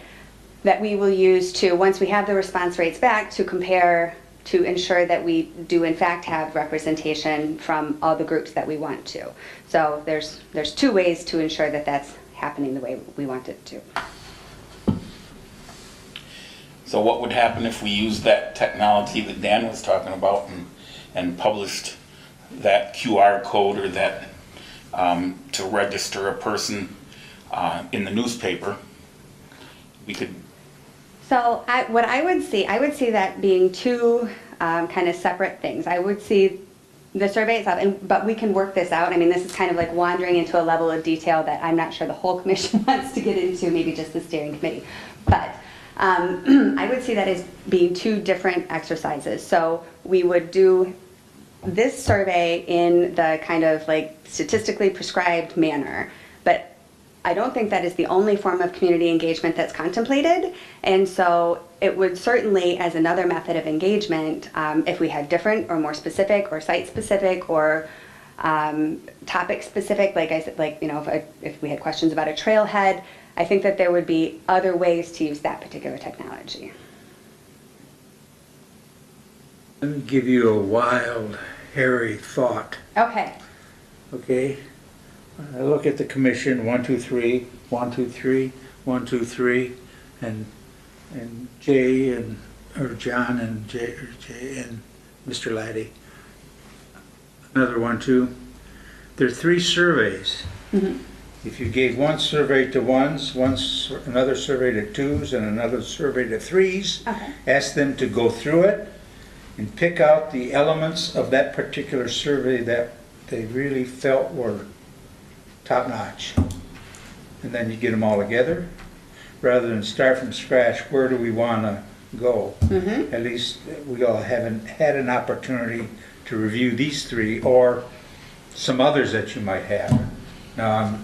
that we will use to, once we have the response rates back, to compare, to ensure that we do in fact have representation from all the groups that we want to. So there's two ways to ensure that that's happening the way we want it to. So what would happen if we used that technology that Dan was talking about and published that QR code or that to register a person in the newspaper? We could. So what I would see that being two kind of separate things. I would see the survey itself, but we can work this out. I mean, this is kind of like wandering into a level of detail that I'm not sure the whole commission wants to get into, maybe just the steering committee. But I would see that as being two different exercises. So we would do this survey in the kind of like statistically prescribed manner, but I don't think that is the only form of community engagement that's contemplated. And so it would certainly, as another method of engagement, if we had different or more specific or site specific or topic specific, like I said, like, you know, if we had questions about a trailhead, I think that there would be other ways to use that particular technology. Let me give you a wild, hairy thought, Okay. okay? I look at the commission, 1, 2, 3, 1, 2, 3, 1, 2, 3, and Jay or John and Jay and Mr. Laddie. Another 1, 2. There are 3 surveys. Mm-hmm. If you gave one survey to ones, another survey to twos, and another survey to threes, Okay. ask them to go through it and pick out the elements of that particular survey that they really felt were top-notch. And then you get them all together, rather than start from scratch, where do we want to go? Mm-hmm. At least we all haven't had an opportunity to review these 3 or some others that you might have. Now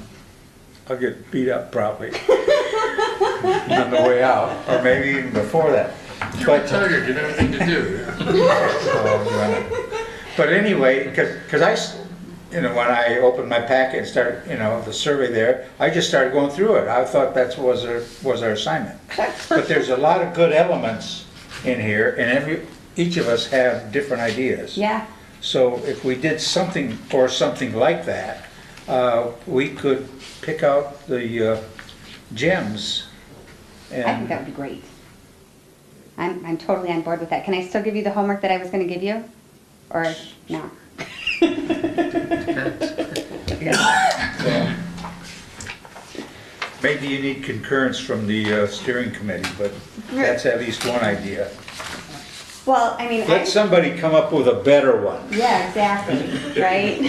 I'll get beat up probably on the way out, or maybe even before that. You're retired, you have everything to do. But anyway, because when I opened my packet and started, the survey there, I just started going through it. I thought that was our assignment. But there's a lot of good elements in here, and each of us have different ideas. Yeah. So if we did something like that, we could pick out the gems. I think that would be great. I'm totally on board with that. Can I still give you the homework that I was going to give you? Or no? Maybe you need concurrence from the steering committee, but that's at least one idea. Well, I mean, Let somebody come up with a better one. yeah, exactly, right?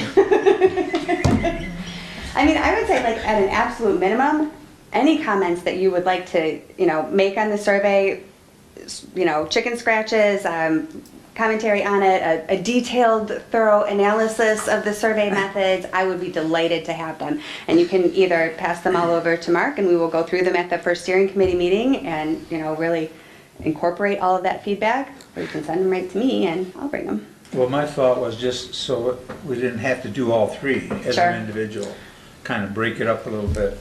I mean, I would say, like, at an absolute minimum, any comments that you would like to, make on the survey, chicken scratches, commentary on it, a detailed, thorough analysis of the survey methods, I would be delighted to have them. And you can either pass them all over to Mark, and we will go through them at the first steering committee meeting and, really incorporate all of that feedback, or you can send them right to me and I'll bring them. Well, my thought was just so we didn't have to do all 3 as Sure. an individual. Kind of break it up a little bit.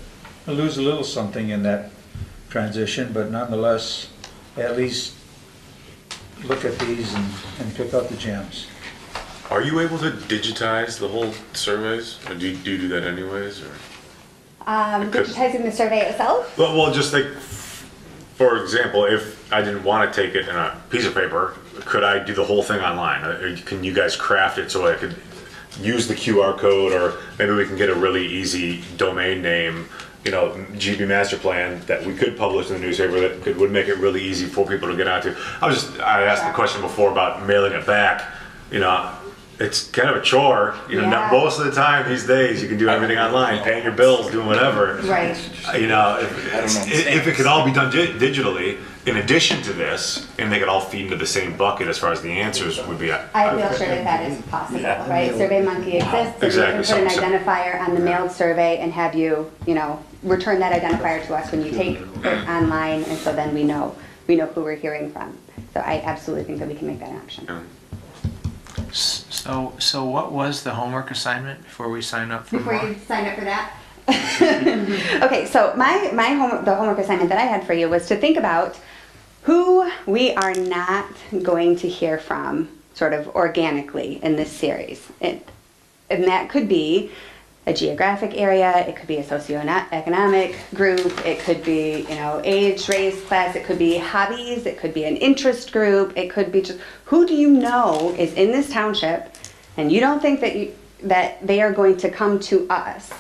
I lose a little something in that transition, but nonetheless, at least look at these and pick out the gems. Are you able to digitize the whole surveys? Or do you do that anyways? Or? Digitizing the survey itself? Well, just like, for example, if I didn't want to take it in a piece of paper, could I do the whole thing online? Or can you guys craft it so I could use the QR code, or maybe we can get a really easy domain name, GB Master Plan that we could publish in the newspaper that would make it really easy for people to get onto. I asked the question before about mailing it back. It's kind of a chore. Yeah. Most of the time these days you can do everything online, paying your bills, doing whatever. Right. If it could all be done digitally, in addition to this, and they could all feed into the same bucket as far as the answers would be. I feel sure that is possible, right? SurveyMonkey exists, Exactly. and you can put an identifier on the mailed survey and have you, return that identifier to us when you take it online, and so then we know who we're hearing from. So I absolutely think that we can make that an option. So what was the homework assignment before we sign up for Before more? you sign up for that? Okay, so the homework assignment that I had for you was to think about who we are not going to hear from sort of organically in this series. And that could be a geographic area, it could be a socioeconomic group, it could be, age, race, class, it could be hobbies, it could be an interest group, it could be just, who do you know is in this township and you don't think that they are going to come to us?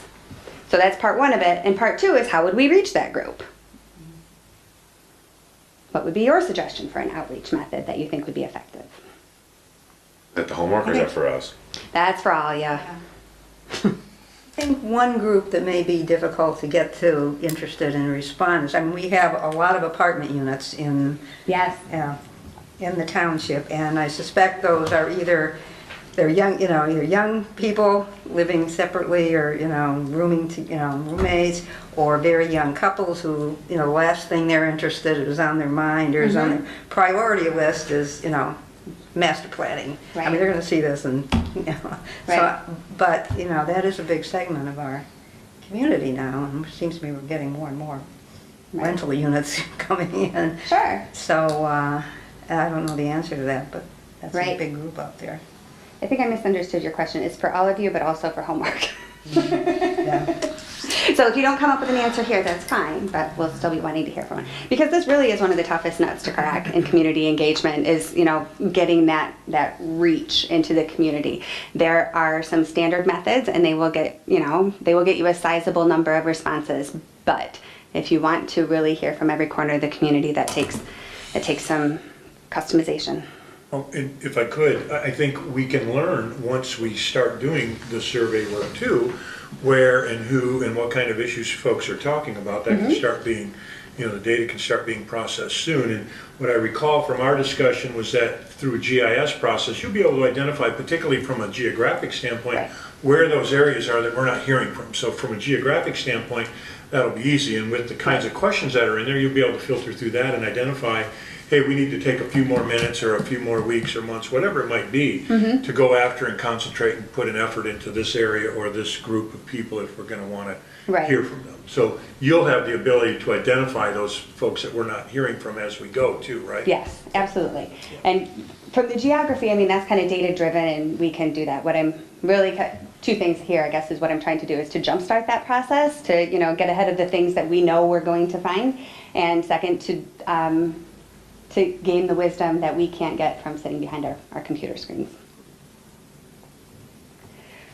So that's part one of it. And part two is, how would we reach that group? What would be your suggestion for an outreach method that you think would be effective? Is that the homework or is that for us? That's for all, yeah. I think one group that may be difficult to get to interested in responders, we have a lot of apartment units in Yes. in the township, and I suspect those are either young, either young people living separately, or rooming to, roommates, or very young couples who, the last thing they're interested is on their mind or is on their priority list is, master planning. Right. They're going to see this, and Right. so, but that is a big segment of our community now, and it seems to me we're getting more and more Right. rental units coming in. Sure. So I don't know the answer to that, but that's Right. a big group out there. I think I misunderstood your question. It's for all of you, but also for homework. Yeah. So if you don't come up with an answer here, that's fine, but we'll still be wanting to hear from it. Because this really is one of the toughest nuts to crack in community engagement, is, getting that reach into the community. There are some standard methods, and they will get you a sizable number of responses. But if you want to really hear from every corner of the community, it takes some customization. Oh, and if I could, I think we can learn once we start doing the survey work too, where and who and what kind of issues folks are talking about. That can start being, the data can start being processed soon. And what I recall from our discussion was that through a GIS process, you'll be able to identify, particularly from a geographic standpoint, Right. where those areas are that we're not hearing from. So from a geographic standpoint, that'll be easy. And with the kinds of questions that are in there, you'll be able to filter through that and identify, hey, we need to take a few more minutes or a few more weeks or months, whatever it might be, to go after and concentrate and put an effort into this area or this group of people if we're going to want to Right. hear from them. So you'll have the ability to identify those folks that we're not hearing from as we go too, right? Yes, absolutely. And from the geography, that's kind of data driven, and we can do that. What I'm really, two things here, I guess, is what I'm trying to do is to jumpstart that process, to, get ahead of the things that we know we're going to find. And second, to gain the wisdom that we can't get from sitting behind our computer screens.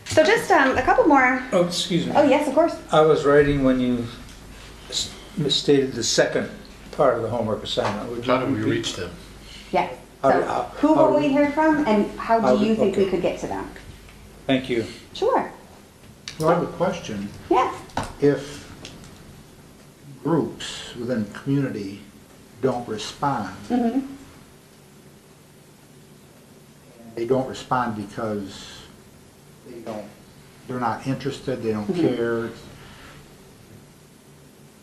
So just a couple more. Oh, excuse me. Oh, yes, of course. I was writing when you misstated the second part of the homework assignment. Would you How do we repeat? reach them? Yes. How So do- who how will do- we hear from, and how do you think we okay. could get to them? Thank you. Sure. Well, I have a question. Yes. If groups within the community don't respond, they don't respond because they're not interested, they don't care.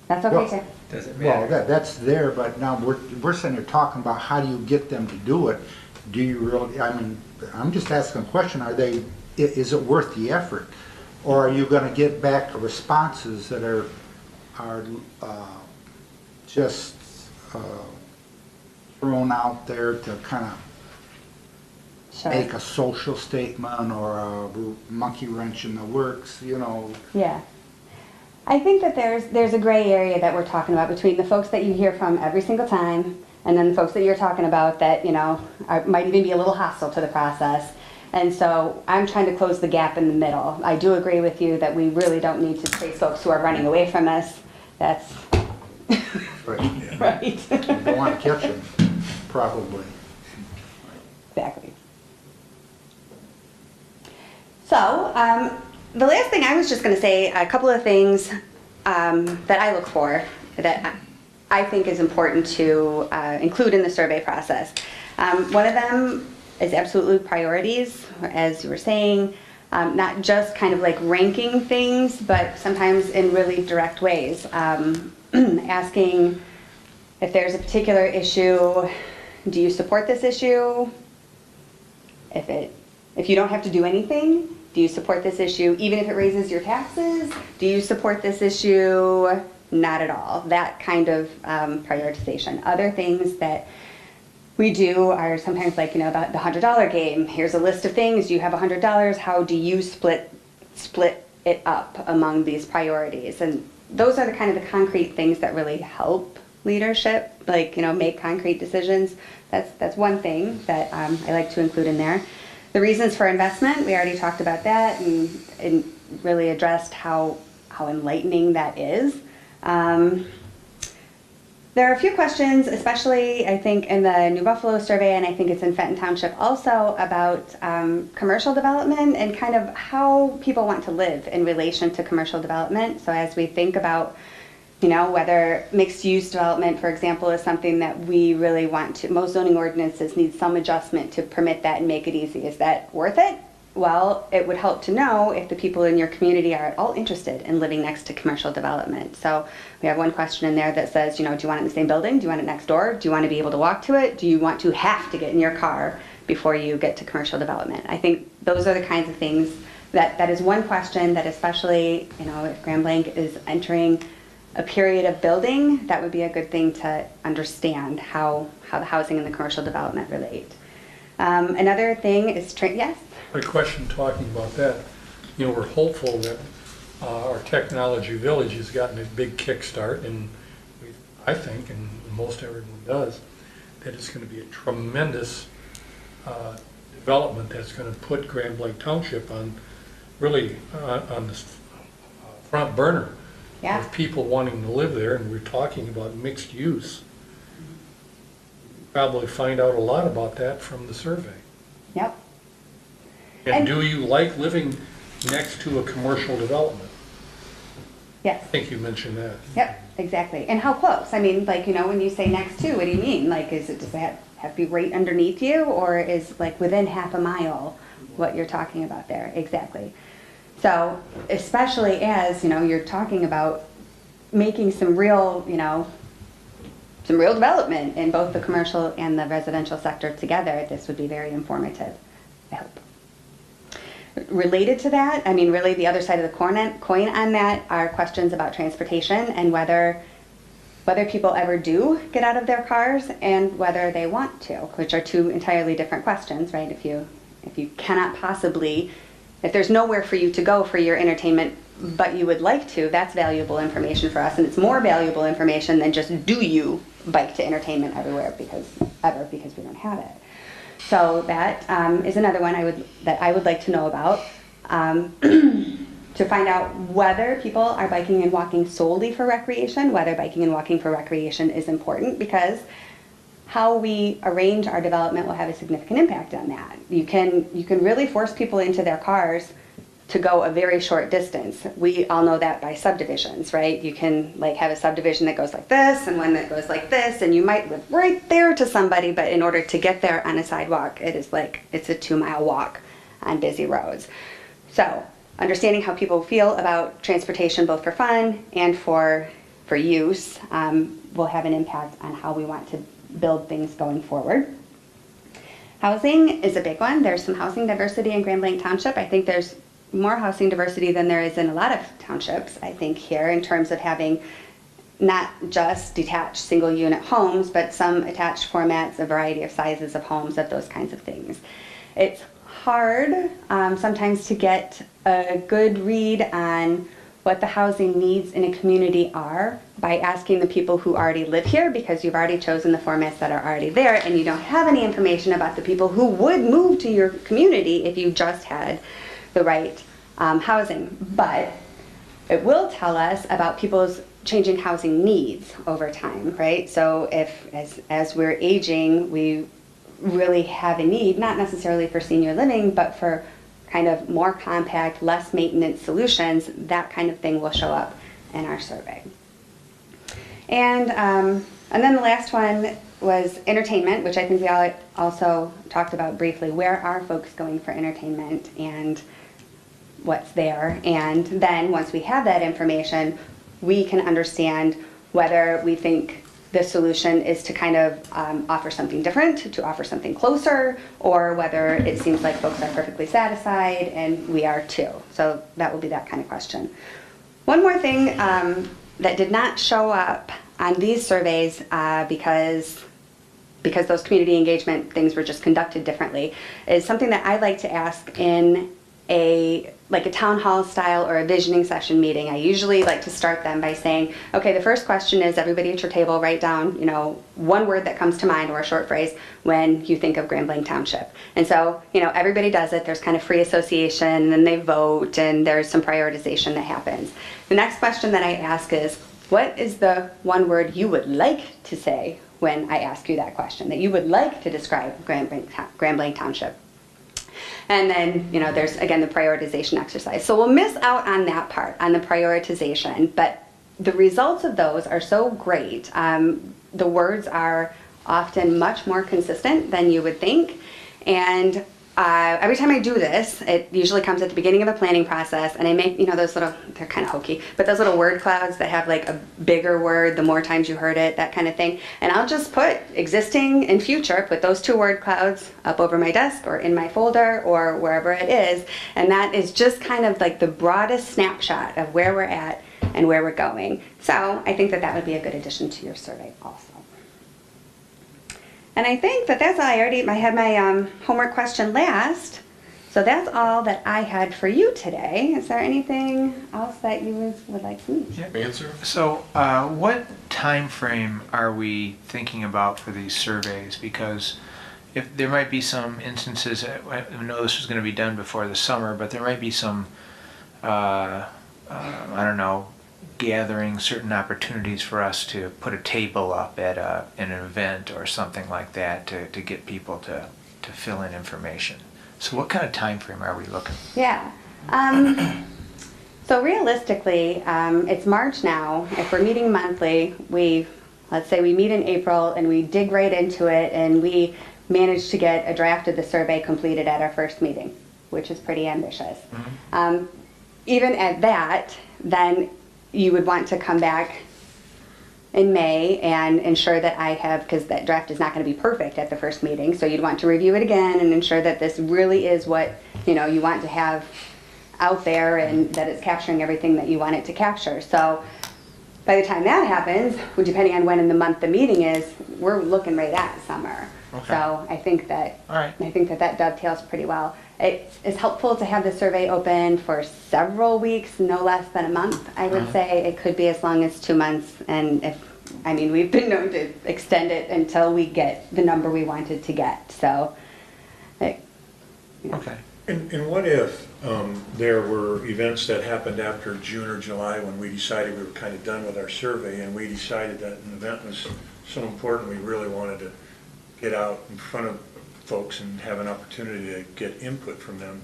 That's okay, Well, too. Doesn't Well, that's there, but now we're sitting here talking about how do you get them to do it? Do you really, I'm just asking a question, is it worth the effort? Or are you gonna get back responses that are just thrown out there to kind of Sure. make a social statement or a monkey wrench in the works, you know? Yeah. I think that there's a gray area that we're talking about between the folks that you hear from every single time and then the folks that you're talking about that, you know, might even be a little hostile to the process. And so I'm trying to close the gap in the middle. I do agree with you that we really don't need to chase folks who are running away from us. That's Right. right. You don't want to catch them, probably. Exactly. So, the last thing I was just going to say, a couple of things that I look for that I think is important to include in the survey process. One of them is absolutely priorities, as you were saying, not just kind of like ranking things, but sometimes in really direct ways. Asking if there's a particular issue, do you support this issue? If you don't have to do anything, do you support this issue even if it raises your taxes? Do you support this issue? Not at all. That kind of prioritization. Other things that we do are sometimes like, you know, the $100 game. Here's a list of things. You have $100. How do you split it up among these priorities? And those are the kind of the concrete things that really help leadership, like, you know, make concrete decisions. That's one thing that I like to include in there. The reasons for investment, we already talked about that and really addressed how enlightening that is. There are a few questions, especially I think in the New Buffalo survey, and I think it's in Fenton Township also, about commercial development and kind of how people want to live in relation to commercial development. So as we think about, you know, whether mixed use development, for example, is something that we really want to, most zoning ordinances need some adjustment to permit that and make it easy. Is that worth it? Well, it would help to know if the people in your community are at all interested in living next to commercial development. So we have one question in there that says, you know, do you want it in the same building? Do you want it next door? Do you want to be able to walk to it? Do you want to have to get in your car before you get to commercial development? I think those are the kinds of things that is one question that, especially, you know, if Grand Blanc is entering a period of building, that would be a good thing to understand how the housing and the commercial development relate. Another thing is, yes? My question talking about that, you know, we're hopeful that our technology village has gotten a big kickstart, and I think, and most everyone does, that it's going to be a tremendous development that's going to put Grand Blanc Township on really on the front burner of people wanting to live there, and we're talking about mixed use. Probably find out a lot about that from the survey. Yep. And do you like living next to a commercial development? Yes. I think you mentioned that. Yep, exactly. And how close? I mean, like, you know, when you say next to, what do you mean? Like, does that have to be right underneath you, or is like within half a mile what you're talking about there? Exactly. So, especially as, you know, you're talking about making some real, you know, some real development in both the commercial and the residential sector together, this would be very informative, I hope. Related to that, I mean, really the other side of the coin on that are questions about transportation and whether people ever do get out of their cars and whether they want to, which are two entirely different questions, right? If you cannot possibly, if there's nowhere for you to go for your entertainment, but you would like to, that's valuable information for us, and it's more valuable information than just do you bike to entertainment everywhere because we don't have it. So that is another one that I would like to know about, to find out whether people are biking and walking solely for recreation, whether biking and walking for recreation is important, because how we arrange our development will have a significant impact on that. You can really force people into their cars to go a very short distance. We all know that by subdivisions, right? You can like have a subdivision that goes like this and one that goes like this, and you might live right there to somebody, but in order to get there on a sidewalk, it's a 2-mile walk on busy roads. So understanding how people feel about transportation, both for fun and for use, will have an impact on how we want to build things going forward. Housing is a big one. There's some housing diversity in Grand Blanc Township. I think there's more housing diversity than there is in a lot of townships, I think, here, in terms of having not just detached single unit homes, but some attached formats, a variety of sizes of homes, of those kinds of things. It's hard sometimes to get a good read on what the housing needs in a community are by asking the people who already live here, because you've already chosen the formats that are already there and you don't have any information about the people who would move to your community if you just had the right housing. But it will tell us about people's changing housing needs over time, right? So if as we're aging, we really have a need, not necessarily for senior living, but for kind of more compact, less maintenance solutions, that kind of thing will show up in our survey. And then the last one was entertainment, which I think we all also talked about briefly. Where are folks going for entertainment and what's there? And then once we have that information, we can understand whether we think the solution is to kind of offer something different, to offer something closer, or whether it seems like folks are perfectly satisfied and we are too. So that will be that kind of question. One more thing that did not show up on these surveys because those community engagement things were just conducted differently is something that I like to ask in a town hall style or a visioning session meeting. I usually like to start them by saying, okay, the first question is everybody at your table write down, one word that comes to mind or a short phrase when you think of Grand Blanc Township. And so, everybody does it. There's kind of free association, and then they vote, and there's some prioritization that happens. The next question that I ask is, what is the one word you would like to say when I ask you that question, that you would like to describe Grand Blanc Township? And then, there's, again, the prioritization exercise. So we'll miss out on that part, on the prioritization, but the results of those are so great. The words are often much more consistent than you would think. And every time I do this, it usually comes at the beginning of a planning process, and I make, those little, they're kind of hokey, but those little word clouds that have like a bigger word the more times you heard it, that kind of thing. And I'll just put existing and future, put those two word clouds up over my desk or in my folder or wherever it is. And that is just kind of like the broadest snapshot of where we're at and where we're going. So I think that that would be a good addition to your survey also. And I think that that's all. I had my homework question last. So that's all that I had for you today. Is there anything else that you would like to Answer? So what time frame are we thinking about for these surveys? Because if there might be some instances, I know this was going to be done before the summer, but there might be some, I don't know, gathering certain opportunities for us to put a table up at an event or something like that to get people to fill in information. So what kind of time frame are we looking? Yeah. So realistically, it's March now. If we're meeting monthly, let's say we meet in April and we dig right into it and we manage to get a draft of the survey completed at our first meeting, which is pretty ambitious. Mm-hmm. Even at that, then you would want to come back in May and ensure that I have, because that draft is not going to be perfect at the first meeting, so you'd want to review it again and ensure that this really is what you want to have out there and that it's capturing everything that you want it to capture. So by the time that happens, depending on when in the month the meeting is, we're looking right at summer. Okay. So I think that that dovetails pretty well. It's helpful to have the survey open for several weeks, no less than a month. I would say it could be as long as 2 months, and we've been known to extend it until we get the number we wanted to get. So, Okay. And what if there were events that happened after June or July when we decided we were kind of done with our survey, and we decided that an event was so important we really wanted to get out in front of folks and have an opportunity to get input from them.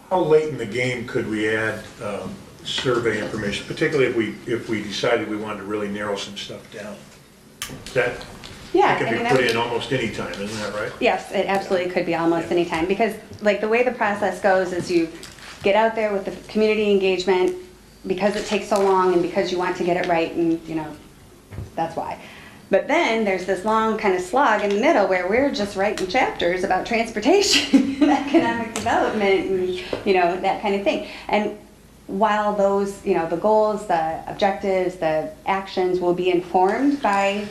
How late in the game could we add survey information, particularly if we decided we wanted to really narrow some stuff down? That can be put in almost any time, isn't that right? Yes, it absolutely could be almost any time, because the way the process goes is you get out there with the community engagement because it takes so long and because you want to get it right, and that's why. But then there's this long kind of slog in the middle where we're just writing chapters about transportation and economic development and that kind of thing. And while those, the goals, the objectives, the actions will be informed by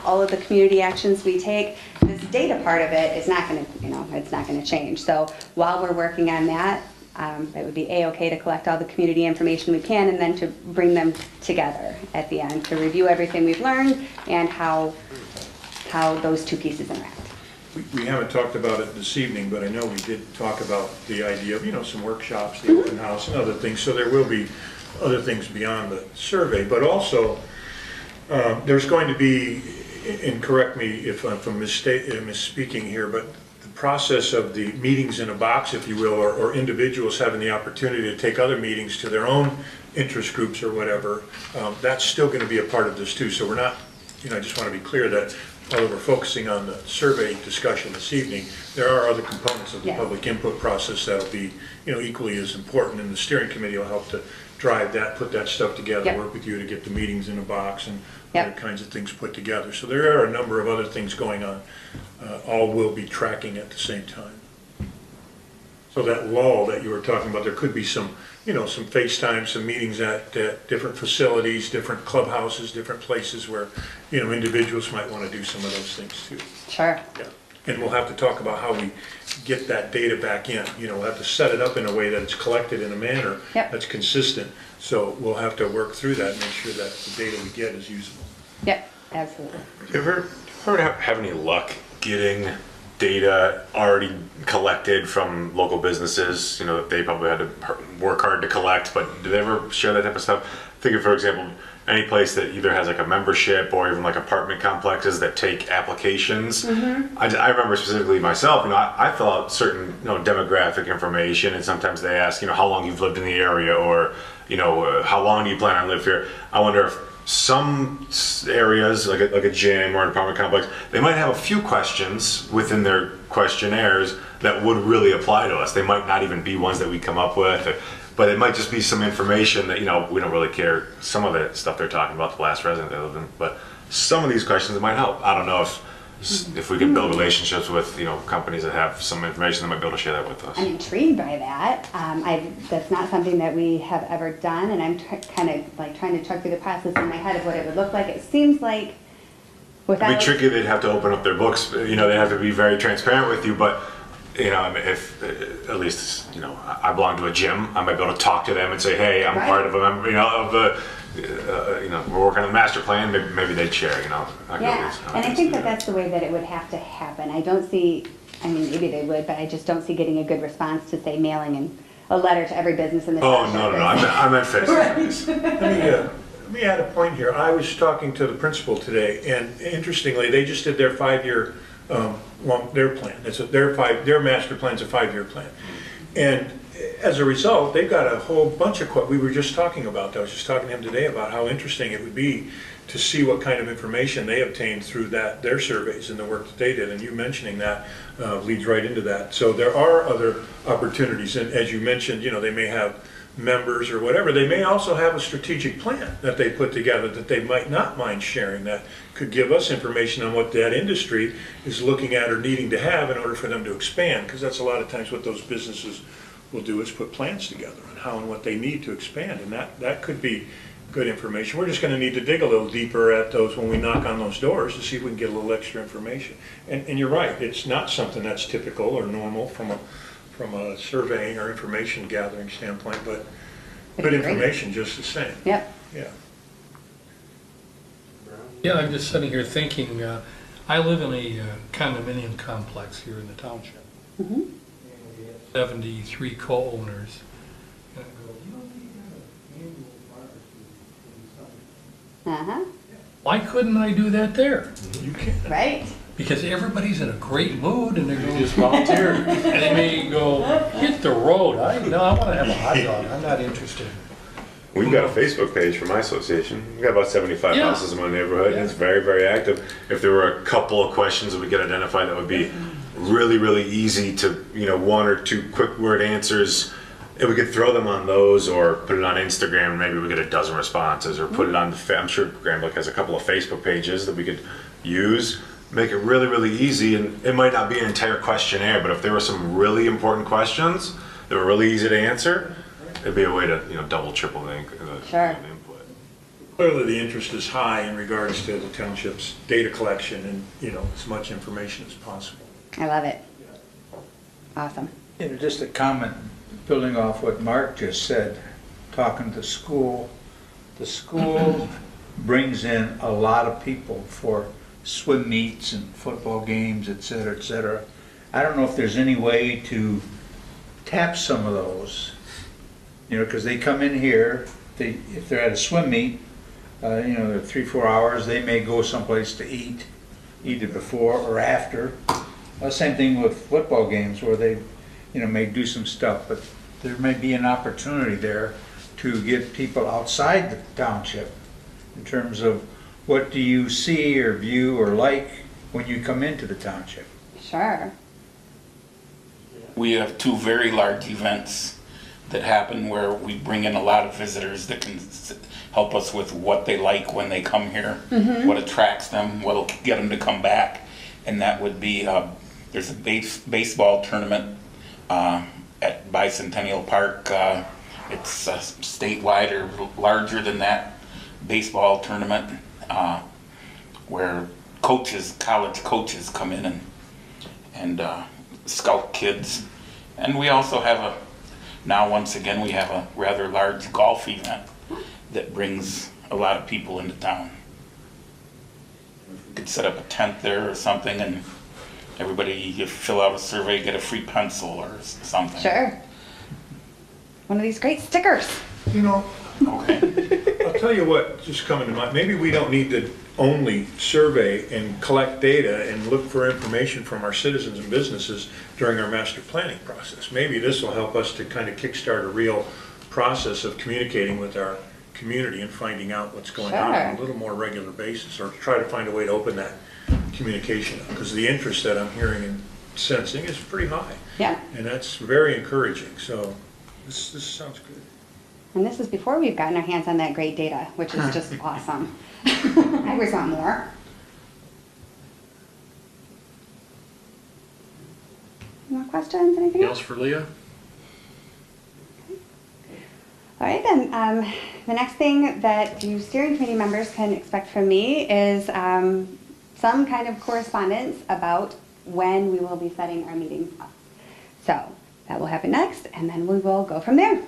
all of the community actions we take, this data part of it is not going to, it's not going to change. So while we're working on that, it would be A-okay to collect all the community information we can and then to bring them together at the end to review everything we've learned and how those two pieces interact. We haven't talked about it this evening, but I know we did talk about the idea of, some workshops, the open house and other things. So there will be other things beyond the survey, but also there's going to be, and correct me if I'm misspeaking here, but the process of the meetings in a box, if you will, or individuals having the opportunity to take other meetings to their own interest groups or whatever, that's still going to be a part of this too. So we're not, I just want to be clear that although we're focusing on the survey discussion this evening, there are other components of the public input process that'll be, equally as important, and the steering committee will help to drive that, put that stuff together, work with you to get the meetings in a box and other kinds of things put together. So there are a number of other things going on. All will be tracking at the same time. So that lull that you were talking about, there could be some, some FaceTime, some meetings at different facilities, different clubhouses, different places where, individuals might want to do some of those things too. Sure. Yeah. And we'll have to talk about how we get that data back in. We'll have to set it up in a way that it's collected in a manner that's consistent. So we'll have to work through that and make sure that the data we get is usable. Yep, absolutely. You ever have any luck getting data already collected from local businesses, that they probably had to work hard to collect, but do they ever share that type of stuff? Thinking, for example, any place that either has like a membership or even like apartment complexes that take applications. I remember specifically myself, I fill out certain demographic information, and sometimes they ask, how long you've lived in the area, or how long do you plan on live here. I wonder if some areas, like a gym or an apartment complex, they might have a few questions within their questionnaires that would really apply to us. They might not even be ones that we come up with, but it might just be some information that, we don't really care. Some of the stuff they're talking about, the last resident they lived in, but some of these questions might help. I don't know if we can build relationships with, companies that have some information that might be able to share that with us. I'm intrigued by that. That's not something that we have ever done, and I'm kind of like trying to truck through the process in my head of what it would look like. It seems like without... It'd be tricky. They'd have to open up their books. They'd have to be very transparent with you, but if at least, I belong to a gym, I might be able to talk to them and say, hey, I'm part of a member, of the, we're working on the master plan, maybe they'd share, and I think that's the way that it would have to happen. I don't see, maybe they would, but I just don't see getting a good response to, say, mailing in a letter to every business in the township. No, I meant face. Let me add a point here. I was talking to the principal today, and interestingly, they just did their 5-year, their plan. Their master plan's a 5-year plan. And as a result, they've got a whole bunch of we were just talking about. I was just talking to him today about how interesting it would be to see what kind of information they obtained through their surveys and the work that they did. And you mentioning that leads right into that. So there are other opportunities. And as you mentioned, they may have members or whatever. They may also have a strategic plan that they put together that they might not mind sharing, that could give us information on what that industry is looking at or needing to have in order for them to expand, because that's a lot of times what those businesses will do, is put plans together on how and what they need to expand, and that could be good information. We're just going to need to dig a little deeper at those when we knock on those doors to see if we can get a little extra information. And you're right, it's not something that's typical or normal from a surveying or information gathering standpoint, but good information just the same. Yep. Yeah. Yeah, I'm just sitting here thinking, I live in a condominium complex here in the township. Mm-hmm. And we have 73 co-owners. And I go, we have an annual barbecue in the summer. Why couldn't I do that there? You can. Right. Because everybody's in a great mood and they're going, Just volunteer. and they may go, hit the road. I want to have a hot dog. I'm not interested. We've got a Facebook page for my association. We've got about 75 houses in my neighborhood, and it's very, very active. If there were a couple of questions that we could identify that would be really, really easy to, 1 or 2 quick word answers, if we could throw them on those or put it on Instagram, maybe we get a dozen responses, or put it on, I'm sure Grand has a couple of Facebook pages that we could use. Make it really, really easy, and it might not be an entire questionnaire, but if there were some really important questions that were really easy to answer, it'd be a way to, double, triple the Sure. input. Clearly, the interest is high in regards to the township's data collection and, as much information as possible. I love it. Awesome. Just a comment, building off what Mark just said, talking to school. The school brings in a lot of people for swim meets and football games, et cetera, et cetera. I don't know if there's any way to tap some of those, because they come in here, if they're at a swim meet, they're 3-4 hours, they may go someplace to eat, either before or after. Same thing with football games where they, may do some stuff, but there may be an opportunity there to get people outside the township in terms of what do you see or view or like when you come into the township. Sure. We have 2 very large events that happen where we bring in a lot of visitors that can help us with what they like when they come here, what attracts them, what'll get them to come back. And that would be, there's a baseball tournament at Bicentennial Park. It's statewide or larger than that baseball tournament where college coaches come in and scout kids. And we also have once again, we have a rather large golf event that brings a lot of people into town. You could set up a tent there or something and everybody, you fill out a survey, get a free pencil or something. Sure. One of these great stickers. Okay. I'll tell you what, just coming to mind, maybe we don't need to only survey and collect data and look for information from our citizens and businesses during our master planning process. Maybe this will help us to kind of kickstart a real process of communicating with our community and finding out what's going on on a little more regular basis, or try to find a way to open that communication up, because the interest that I'm hearing and sensing is pretty high. Yeah. And that's very encouraging, so this sounds good. And this is before we've gotten our hands on that great data, which is just awesome. I always want more. More questions? Anything Anything else for Leah? All right, then. The next thing that you steering committee members can expect from me is some kind of correspondence about when we will be setting our meetings up. So that will happen next, and then we will go from there.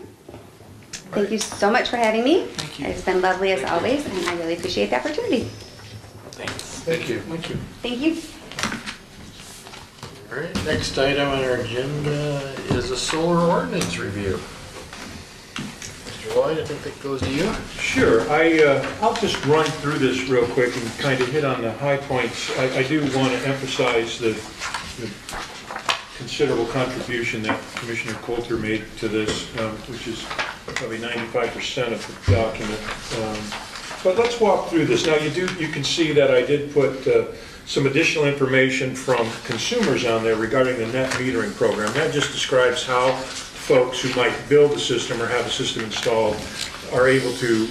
Thank you so much for having me. Thank you. It's been lovely as always, and I really appreciate the opportunity. Thanks. Thank you. Thank you. Thank you. All right, next item on our agenda is a solar ordinance review. Mr. Lloyd, I think that goes to you. Sure. I'll just run through this real quick and kind of hit on the high points. I do want to emphasize the considerable contribution that Commissioner Coulter made to this, which is probably 95% of the document. But let's walk through this. Now, you can see that I did put some additional information from consumers on there regarding the net metering program. That just describes how folks who might build a system or have a system installed are able to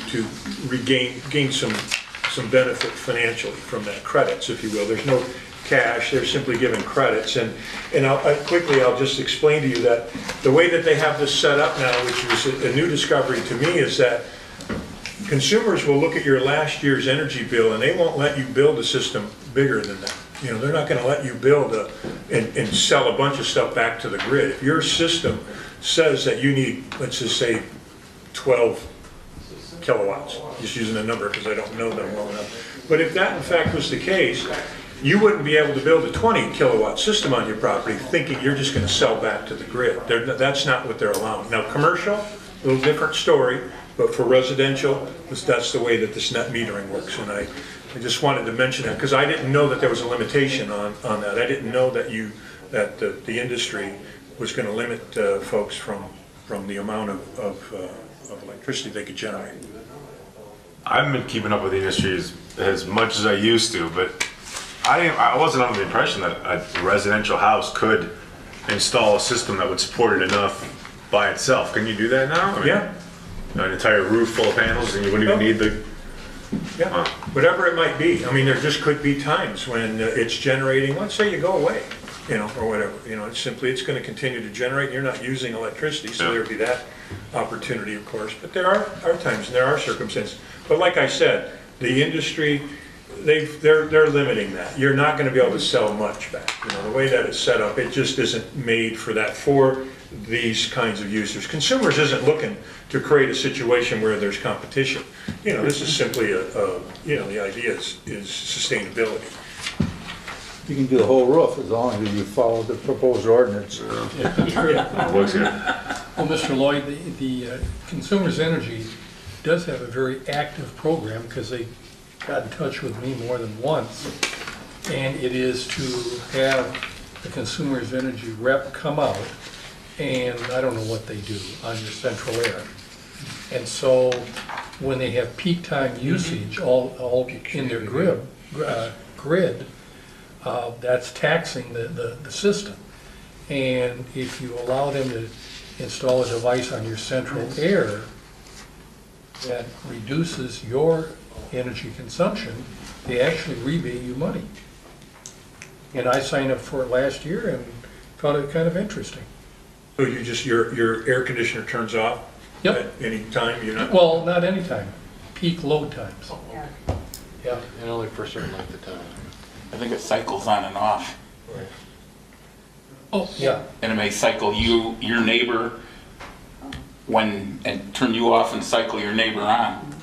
gain some benefit financially from that, credits, if you will. There's no cash, they're simply given credits. And I'll just explain to you that the way that they have this set up now, which was a new discovery to me, is that consumers will look at your last year's energy bill and they won't let you build a system bigger than that. They're not going to let you build and sell a bunch of stuff back to the grid. If your system says that you need, let's just say, 12 kilowatts, just using a number because I don't know them well enough. But if that in fact was the case, you wouldn't be able to build a 20 kilowatt system on your property thinking you're just going to sell back to the grid. That's not what they're allowing. Now commercial, a little different story, but for residential, that's the way that this net metering works. And I just wanted to mention that because I didn't know that there was a limitation on that. I didn't know that the industry was going to limit folks from the amount of electricity they could generate. I haven't been keeping up with the industry as much as I used to, but I wasn't under the impression that a residential house could install a system that would support it enough by itself. Can you do that now? I mean, Yeah. An entire roof full of panels and you wouldn't even need the... Yeah, whatever it might be. I mean, there just could be times when it's generating, let's say you go away, or whatever. It's going to continue to generate and you're not using electricity, so there would be that opportunity, of course, but there are times and there are circumstances. But like I said, the industry, they're limiting that. You're not going to be able to sell much back. You know, the way that it's set up, it just isn't made for that, for these kinds of users. Consumers isn't looking to create a situation where there's competition. You know, this is simply you know, the idea is sustainability. You can do the whole roof as long as you follow the proposed ordinance. Looks good. Well, Mr. Lloyd, the Consumers Energy does have a very active program because they got in touch with me more than once. And it is to have the Consumers Energy rep come out, and I don't know what they do on your central air. And so when they have peak time usage all in their grid, that's taxing the system. And if you allow them to install a device on your central air that reduces your energy consumption, they actually rebate you money. And I signed up for it last year and found it kind of interesting. So you just, your air conditioner turns off? Yep. At any time, you're not? Well, not any time, peak load times. Yeah. And only for a certain length of time. I think it cycles on and off. Right. Oh, yeah. And it may cycle your neighbor and turn you off and cycle your neighbor on.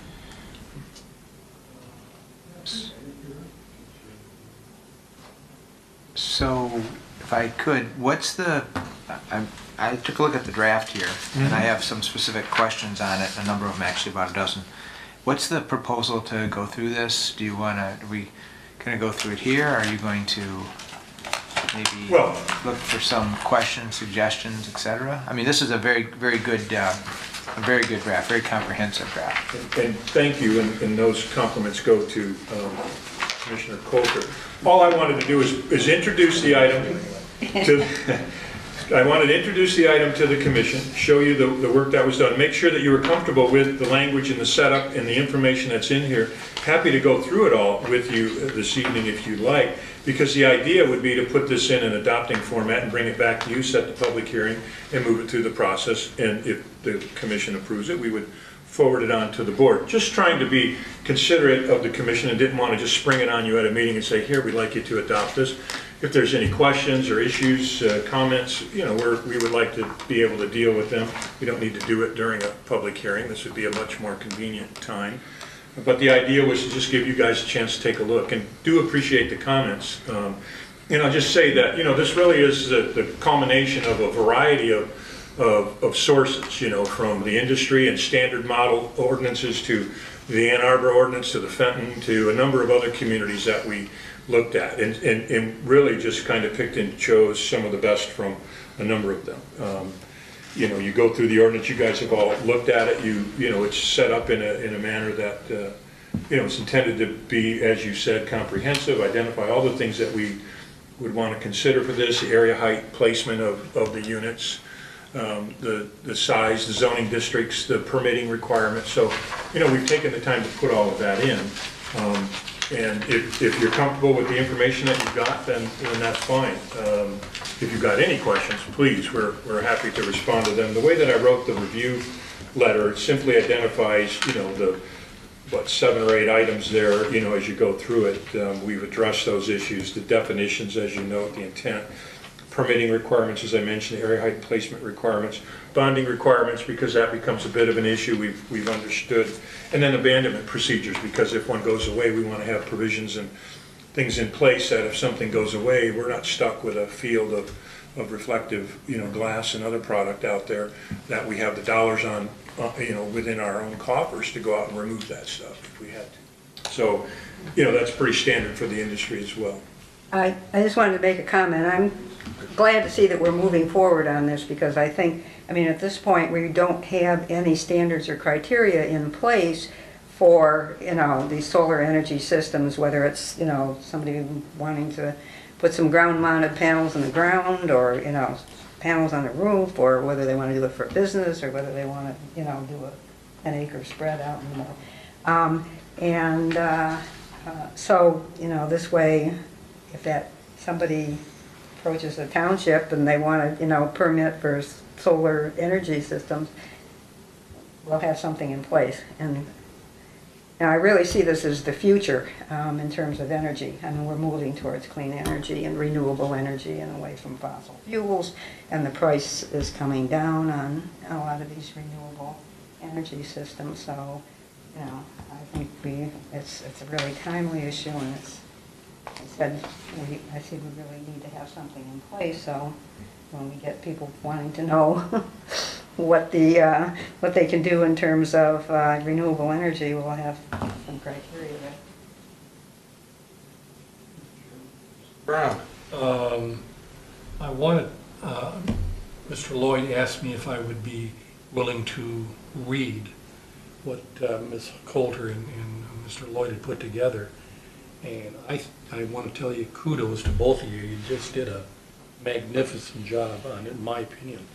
So, if I could, what's the, I took a look at the draft here, and I have some specific questions on it, a number of them actually, about a dozen. What's the proposal to go through this? Do we going to go through it here? Are you going to maybe look for some questions, suggestions, etc.? I mean, this is a very good draft, very comprehensive draft. And thank you, and those compliments go to Commissioner Coulter. All I wanted to do is introduce the item to, I wanted to introduce the item to the commission, show you the work that was done, make sure that you were comfortable with the language and the setup and the information that's in here. Happy to go through it all with you this evening if you'd like, because the idea would be to put this in an adopting format and bring it back to you, set the public hearing, and move it through the process. And if the commission approves it, we would forward it on to the board. Just trying to be considerate of the commission and didn't want to just spring it on you at a meeting and say, here, we'd like you to adopt this. If there's any questions or issues, comments, you know, we would like to be able to deal with them. We don't need to do it during a public hearing. This would be a much more convenient time. But the idea was to just give you guys a chance to take a look, and do appreciate the comments. And I'll just say that, you know, this really is the culmination of a variety of sources, you know, from the industry and standard model ordinances to the Ann Arbor ordinance to the Fenton to a number of other communities that we looked at, and really just kind of picked and chose some of the best from a number of them. You know, you go through the ordinance, you guys have all looked at it, you know, it's set up in a manner that, you know, it's intended to be, as you said, comprehensive, identify all the things that we would want to consider for this, the area height placement of the units, the size, the zoning districts, the permitting requirements. So, you know, we've taken the time to put all of that in. And if you're comfortable with the information that you've got, then that's fine. If you've got any questions, please, we're happy to respond to them. The way that I wrote the review letter, it simply identifies, you know, 7 or 8 items there, you know, as you go through it. We've addressed those issues, the definitions, as you note, the intent, permitting requirements, as I mentioned, area height placement requirements, bonding requirements, because that becomes a bit of an issue we've understood, and then abandonment procedures, because if one goes away, we want to have provisions and things in place that if something goes away, we're not stuck with a field of reflective, you know, glass and other product out there, that we have the dollars on, you know, within our own coffers to go out and remove that stuff if we had to. So, you know, that's pretty standard for the industry as well. I just wanted to make a comment. I'm glad to see that we're moving forward on this, because I think, I mean, at this point, we don't have any standards or criteria in place for, you know, these solar energy systems, whether it's, you know, somebody wanting to put some ground-mounted panels in the ground, or, you know, panels on the roof, or whether they want to do it for business, or whether they want to, you know, do an acre spread out in the middle. So, you know, this way, if that somebody approaches a township and they want to, you know, permit for solar energy systems, we'll have something in place. And I really see this as the future in terms of energy. I mean, we're moving towards clean energy and renewable energy and away from fossil fuels, and the price is coming down on a lot of these renewable energy systems. So, you know, I think it's a really timely issue, and I said we really need to have something in place. So when we get people wanting to know what they can do in terms of renewable energy, we'll have some criteria there. Brown. I wanted, Mr. Lloyd asked me if I would be willing to read what Ms. Coulter and Mr. Lloyd had put together. And I want to tell you kudos to both of you. You just did a magnificent job on it, in my opinion.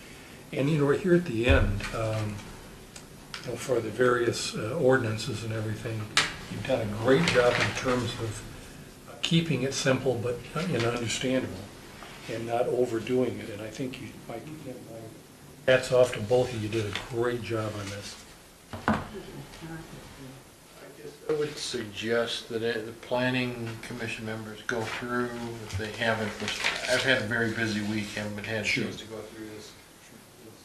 And you know, we're here at the end, you know, for the various ordinances and everything. You've done a great job in terms of keeping it simple but understandable and not overdoing it. And I think you, my hats off to both of you. Did a great job on this. I would suggest that the planning commission members go through, if they haven't, which I've had a very busy week, haven't had a chance to go through this,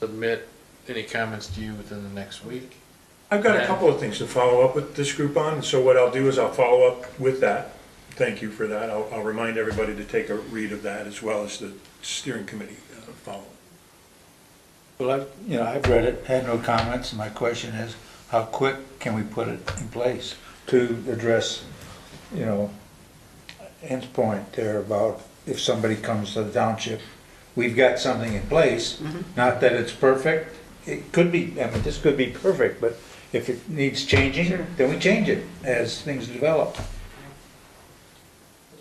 submit any comments to you within the next week. I've got a couple of things to follow up with this group on, and so what I'll do is I'll follow up with that. Thank you for that. I'll remind everybody to take a read of that as well as the steering committee follow. Well, I've read it, had no comments, and my question is, how quick can we put it in place to address, Ann's point there about if somebody comes to the township, we've got something in place, not that it's perfect, it could be, this could be perfect, but if it needs changing, then we change it as things develop.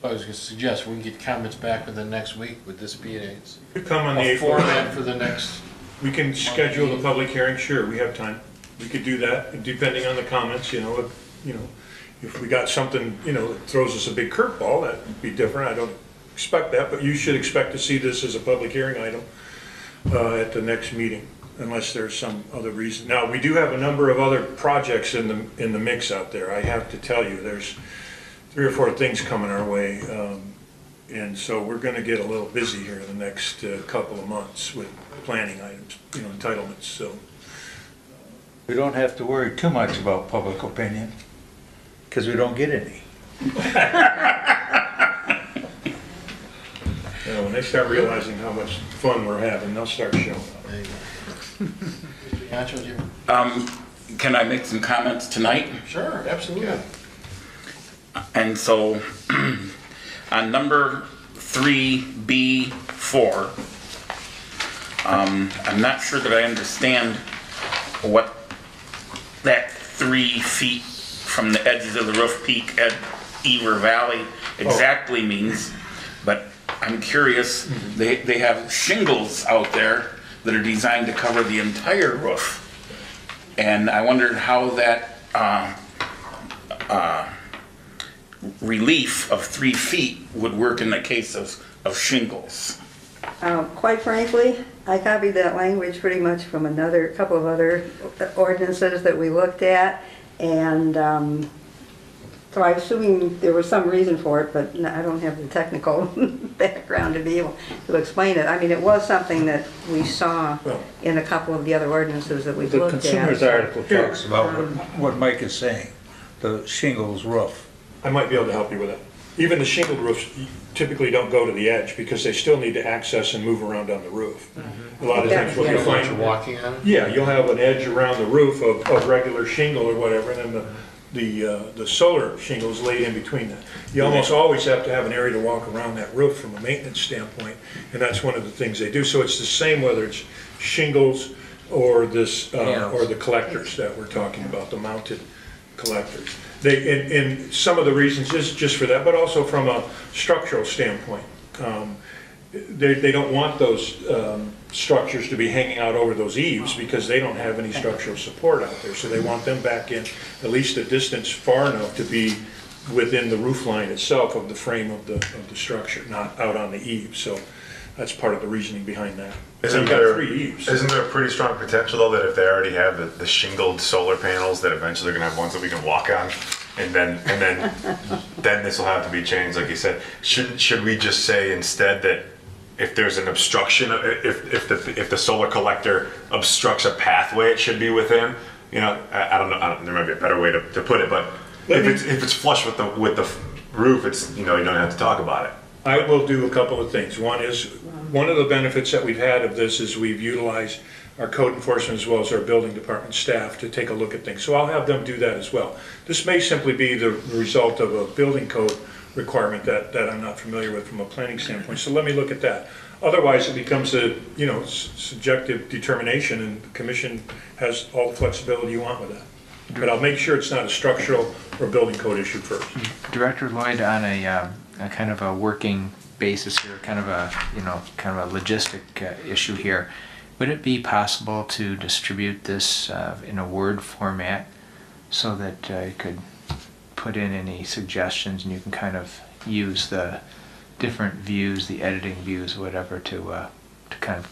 I was going to suggest we can get comments back within the next week. Would this be a Come on the 8th. format for the next? We can schedule the public hearing, sure, we have time. We could do that, depending on the comments, if we got something, that throws us a big curveball, that would be different. I don't expect that, but you should expect to see this as a public hearing item at the next meeting, unless there's some other reason. Now, we do have a number of other projects in the mix out there. I have to tell you, there's 3 or 4 things coming our way, and so we're going to get a little busy here in the next couple of months with planning items, entitlements. So We don't have to worry too much about public opinion, because we don't get any. when they start realizing how much fun we're having, they'll start showing up. There you go. Can I make some comments tonight? Sure, absolutely. And so, on number 3B4, I'm not sure that I understand what that 3 feet from the edges of the roof peak at Ever Valley exactly means, but I'm curious, they have shingles out there that are designed to cover the entire roof. And I wondered how that relief of 3 feet would work in the case of shingles. Quite frankly, I copied that language pretty much from a couple of other ordinances that we looked at, and so I'm assuming there was some reason for it, but I don't have the technical background to be able to explain it. I mean, it was something that we saw in a couple of the other ordinances that we've looked at. The Consumers article talks about what Mike is saying, the shingles roof. I might be able to help you with that. Even the shingled roofs typically don't go to the edge because they still need to access and move around on the roof. A lot of times what you'll find, you're walking on it? yeah, you'll have an edge around the roof of regular shingle or whatever, and then the solar shingles laid in between that. You almost always have to have an area to walk around that roof from a maintenance standpoint, and that's one of the things they do. So it's the same whether it's shingles or this or the collectors that we're talking about, the mounted collectors. And some of the reasons is just for that, but also from a structural standpoint. They don't want those structures to be hanging out over those eaves because they don't have any structural support out there. So they want them back in at least a distance far enough to be within the roof line itself of the frame of the structure, not out on the eave. So that's part of the reasoning behind that. So Isn't you got there, 3 use. isn't there pretty strong potential though that if they already have the shingled solar panels, that eventually they're gonna have ones that we can walk on? And then then this will have to be changed, like you said. Should we just say instead that if there's an obstruction, if the solar collector obstructs a pathway it should be within, you know, I don't know, there might be a better way to put it, but if it's flush with the roof, it's, you know, you don't have to talk about it. I will do a couple of things. One of the benefits that we've had of this is we've utilized our code enforcement as well as our building department staff to take a look at things. So I'll have them do that as well. This may simply be the result of a building code requirement that I'm not familiar with from a planning standpoint. So let me look at that. Otherwise, it becomes a, you know, subjective determination, and the commission has all the flexibility you want with that. But I'll make sure it's not a structural or building code issue first. Director Lloyd, on a kind of a working basis here, kind of a, you know, kind of a logistic issue here, would it be possible to distribute this in a Word format so that you could put in any suggestions and you can kind of use the different views, the editing views, whatever, to kind of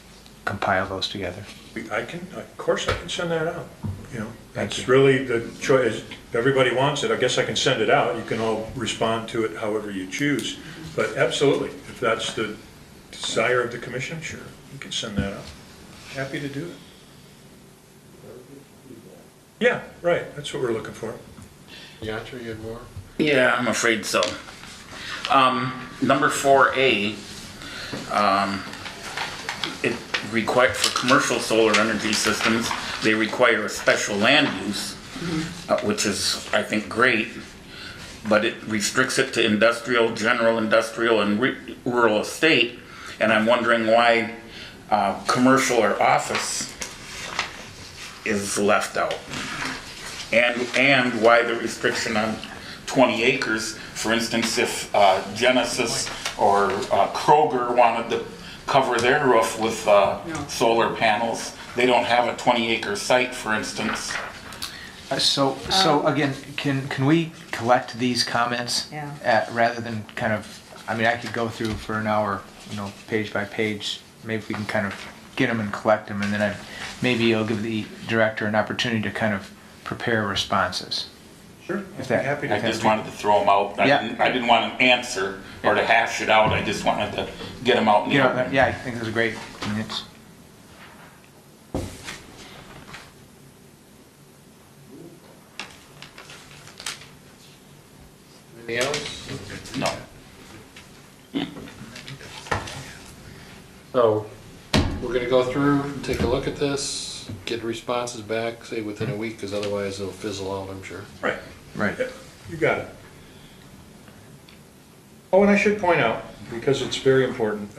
compile those together? Of course I can send that out, you know. Thank That's you. really the choice. If everybody wants it, I guess I can send it out. You can all respond to it however you choose. But absolutely, if that's the desire of the commission, sure, you can send that out. Happy to do it. Yeah, right, that's what we're looking for. Yatra, you had more? Yeah, I'm afraid so. Number 4A, it require, for commercial solar energy systems, they require a special land use, which is, I think, great, but it restricts it to industrial, general industrial, and rural estate, and I'm wondering why commercial or office is left out. And why the restriction on 20 acres. For instance, if Genesis or Kroger wanted to cover their roof with solar panels, they don't have a 20-acre site, for instance. So again, can we collect these comments? Yeah. Rather than kind of, I mean, I could go through for an hour, you know, page by page. Maybe we can kind of get them and collect them, and then maybe I'll give the director an opportunity to kind of prepare responses. Sure, If that- happy I to. just wanted to throw them out. Yeah. I didn't want an answer or to hash it out. I just wanted to get them out in the You know, open. yeah, I think that's great. I mean, it's, Anything else? No. So, we're gonna go through, take a look at this, get responses back, say within a week, because otherwise it'll fizzle out, I'm sure. Right. right. Yeah, you got it. Oh, and I should point out, because it's very important,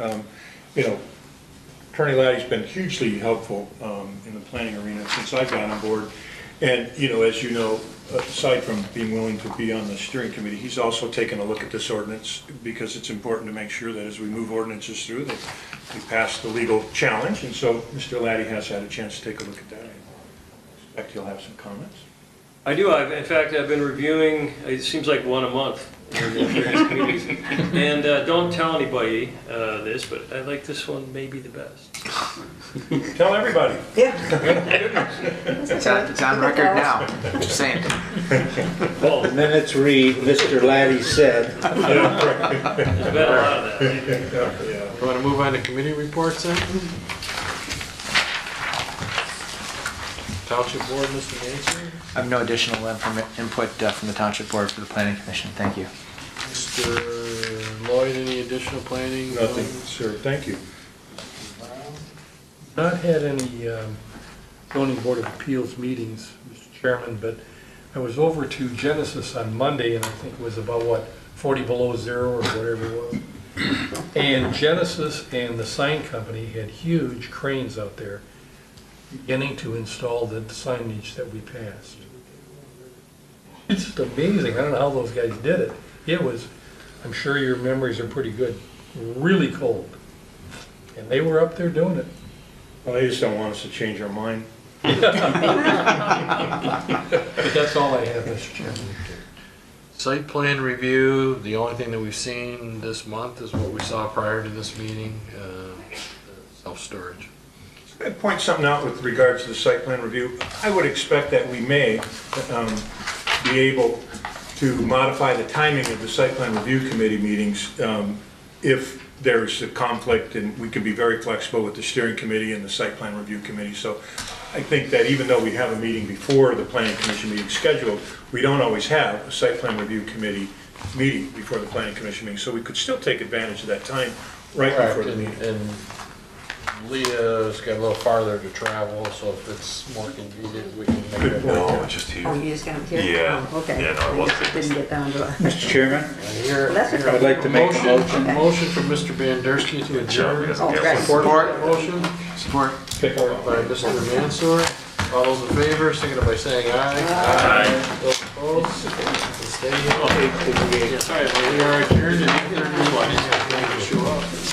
you know, Attorney Laddie's been hugely helpful in the planning arena since I've gotten on board. And, you know, as you know, aside from being willing to be on the steering committee, he's also taken a look at this ordinance, because it's important to make sure that as we move ordinances through, that we pass the legal challenge. And so Mr. Laddie has had a chance to take a look at that. I expect he'll have some comments. I do. In fact, I've been reviewing, it seems like one a month in the various communities. And don't tell anybody this, but I like this one maybe the best. Tell everybody. It's on record now. Just saying. Well, the minutes read, Mr. Laddie said. There's been a lot of that. Yeah. You wanna move on to committee reports then? Township Board, Mr. Mason? I have no additional input from the Township Board for the Planning Commission. Thank you. Mr. Lloyd, any additional planning? Nothing, sir, thank you. Not had any zoning board of appeals meetings, Mr. Chairman, but I was over to Genesis on Monday, and I think it was about, what, 40 below zero or whatever it was. And Genesis and the sign company had huge cranes out there beginning to install the signage that we passed. It's just amazing. I don't know how those guys did it. It was, I'm sure your memories are pretty good, really cold. And they were up there doing it. Well, they just don't want us to change our mind. But that's all I have, Mr. Chairman. Site plan review, the only thing that we've seen this month is what we saw prior to this meeting. self-storage. I'd point something out with regards to the site plan review. I would expect that we may be able to modify the timing of the site plan review committee meetings if there's a conflict, and we can be very flexible with the steering committee and the site plan review committee. So I think that even though we have a meeting before the planning commission meeting scheduled, we don't always have a site plan review committee meeting before the planning commission meeting. So we could still take advantage of that time right before the meeting. And Leah's got a little farther to travel, so if it's more convenient, we can make it. No, it's just here. Oh, you just got it here? Yeah. Oh, okay. Yeah, no, it wasn't. Didn't get down to it. Mr. Chairman, Here, That's okay. I'd like to make a motion. Motion from Mr. Bandersky to adjourn. Oh, great. Support that motion. Support. Support by Mr. Mansour. All those in favor, signify by saying aye. Aye. Those opposed, stay here. Sorry, we are adjourned at 8:31. Show up.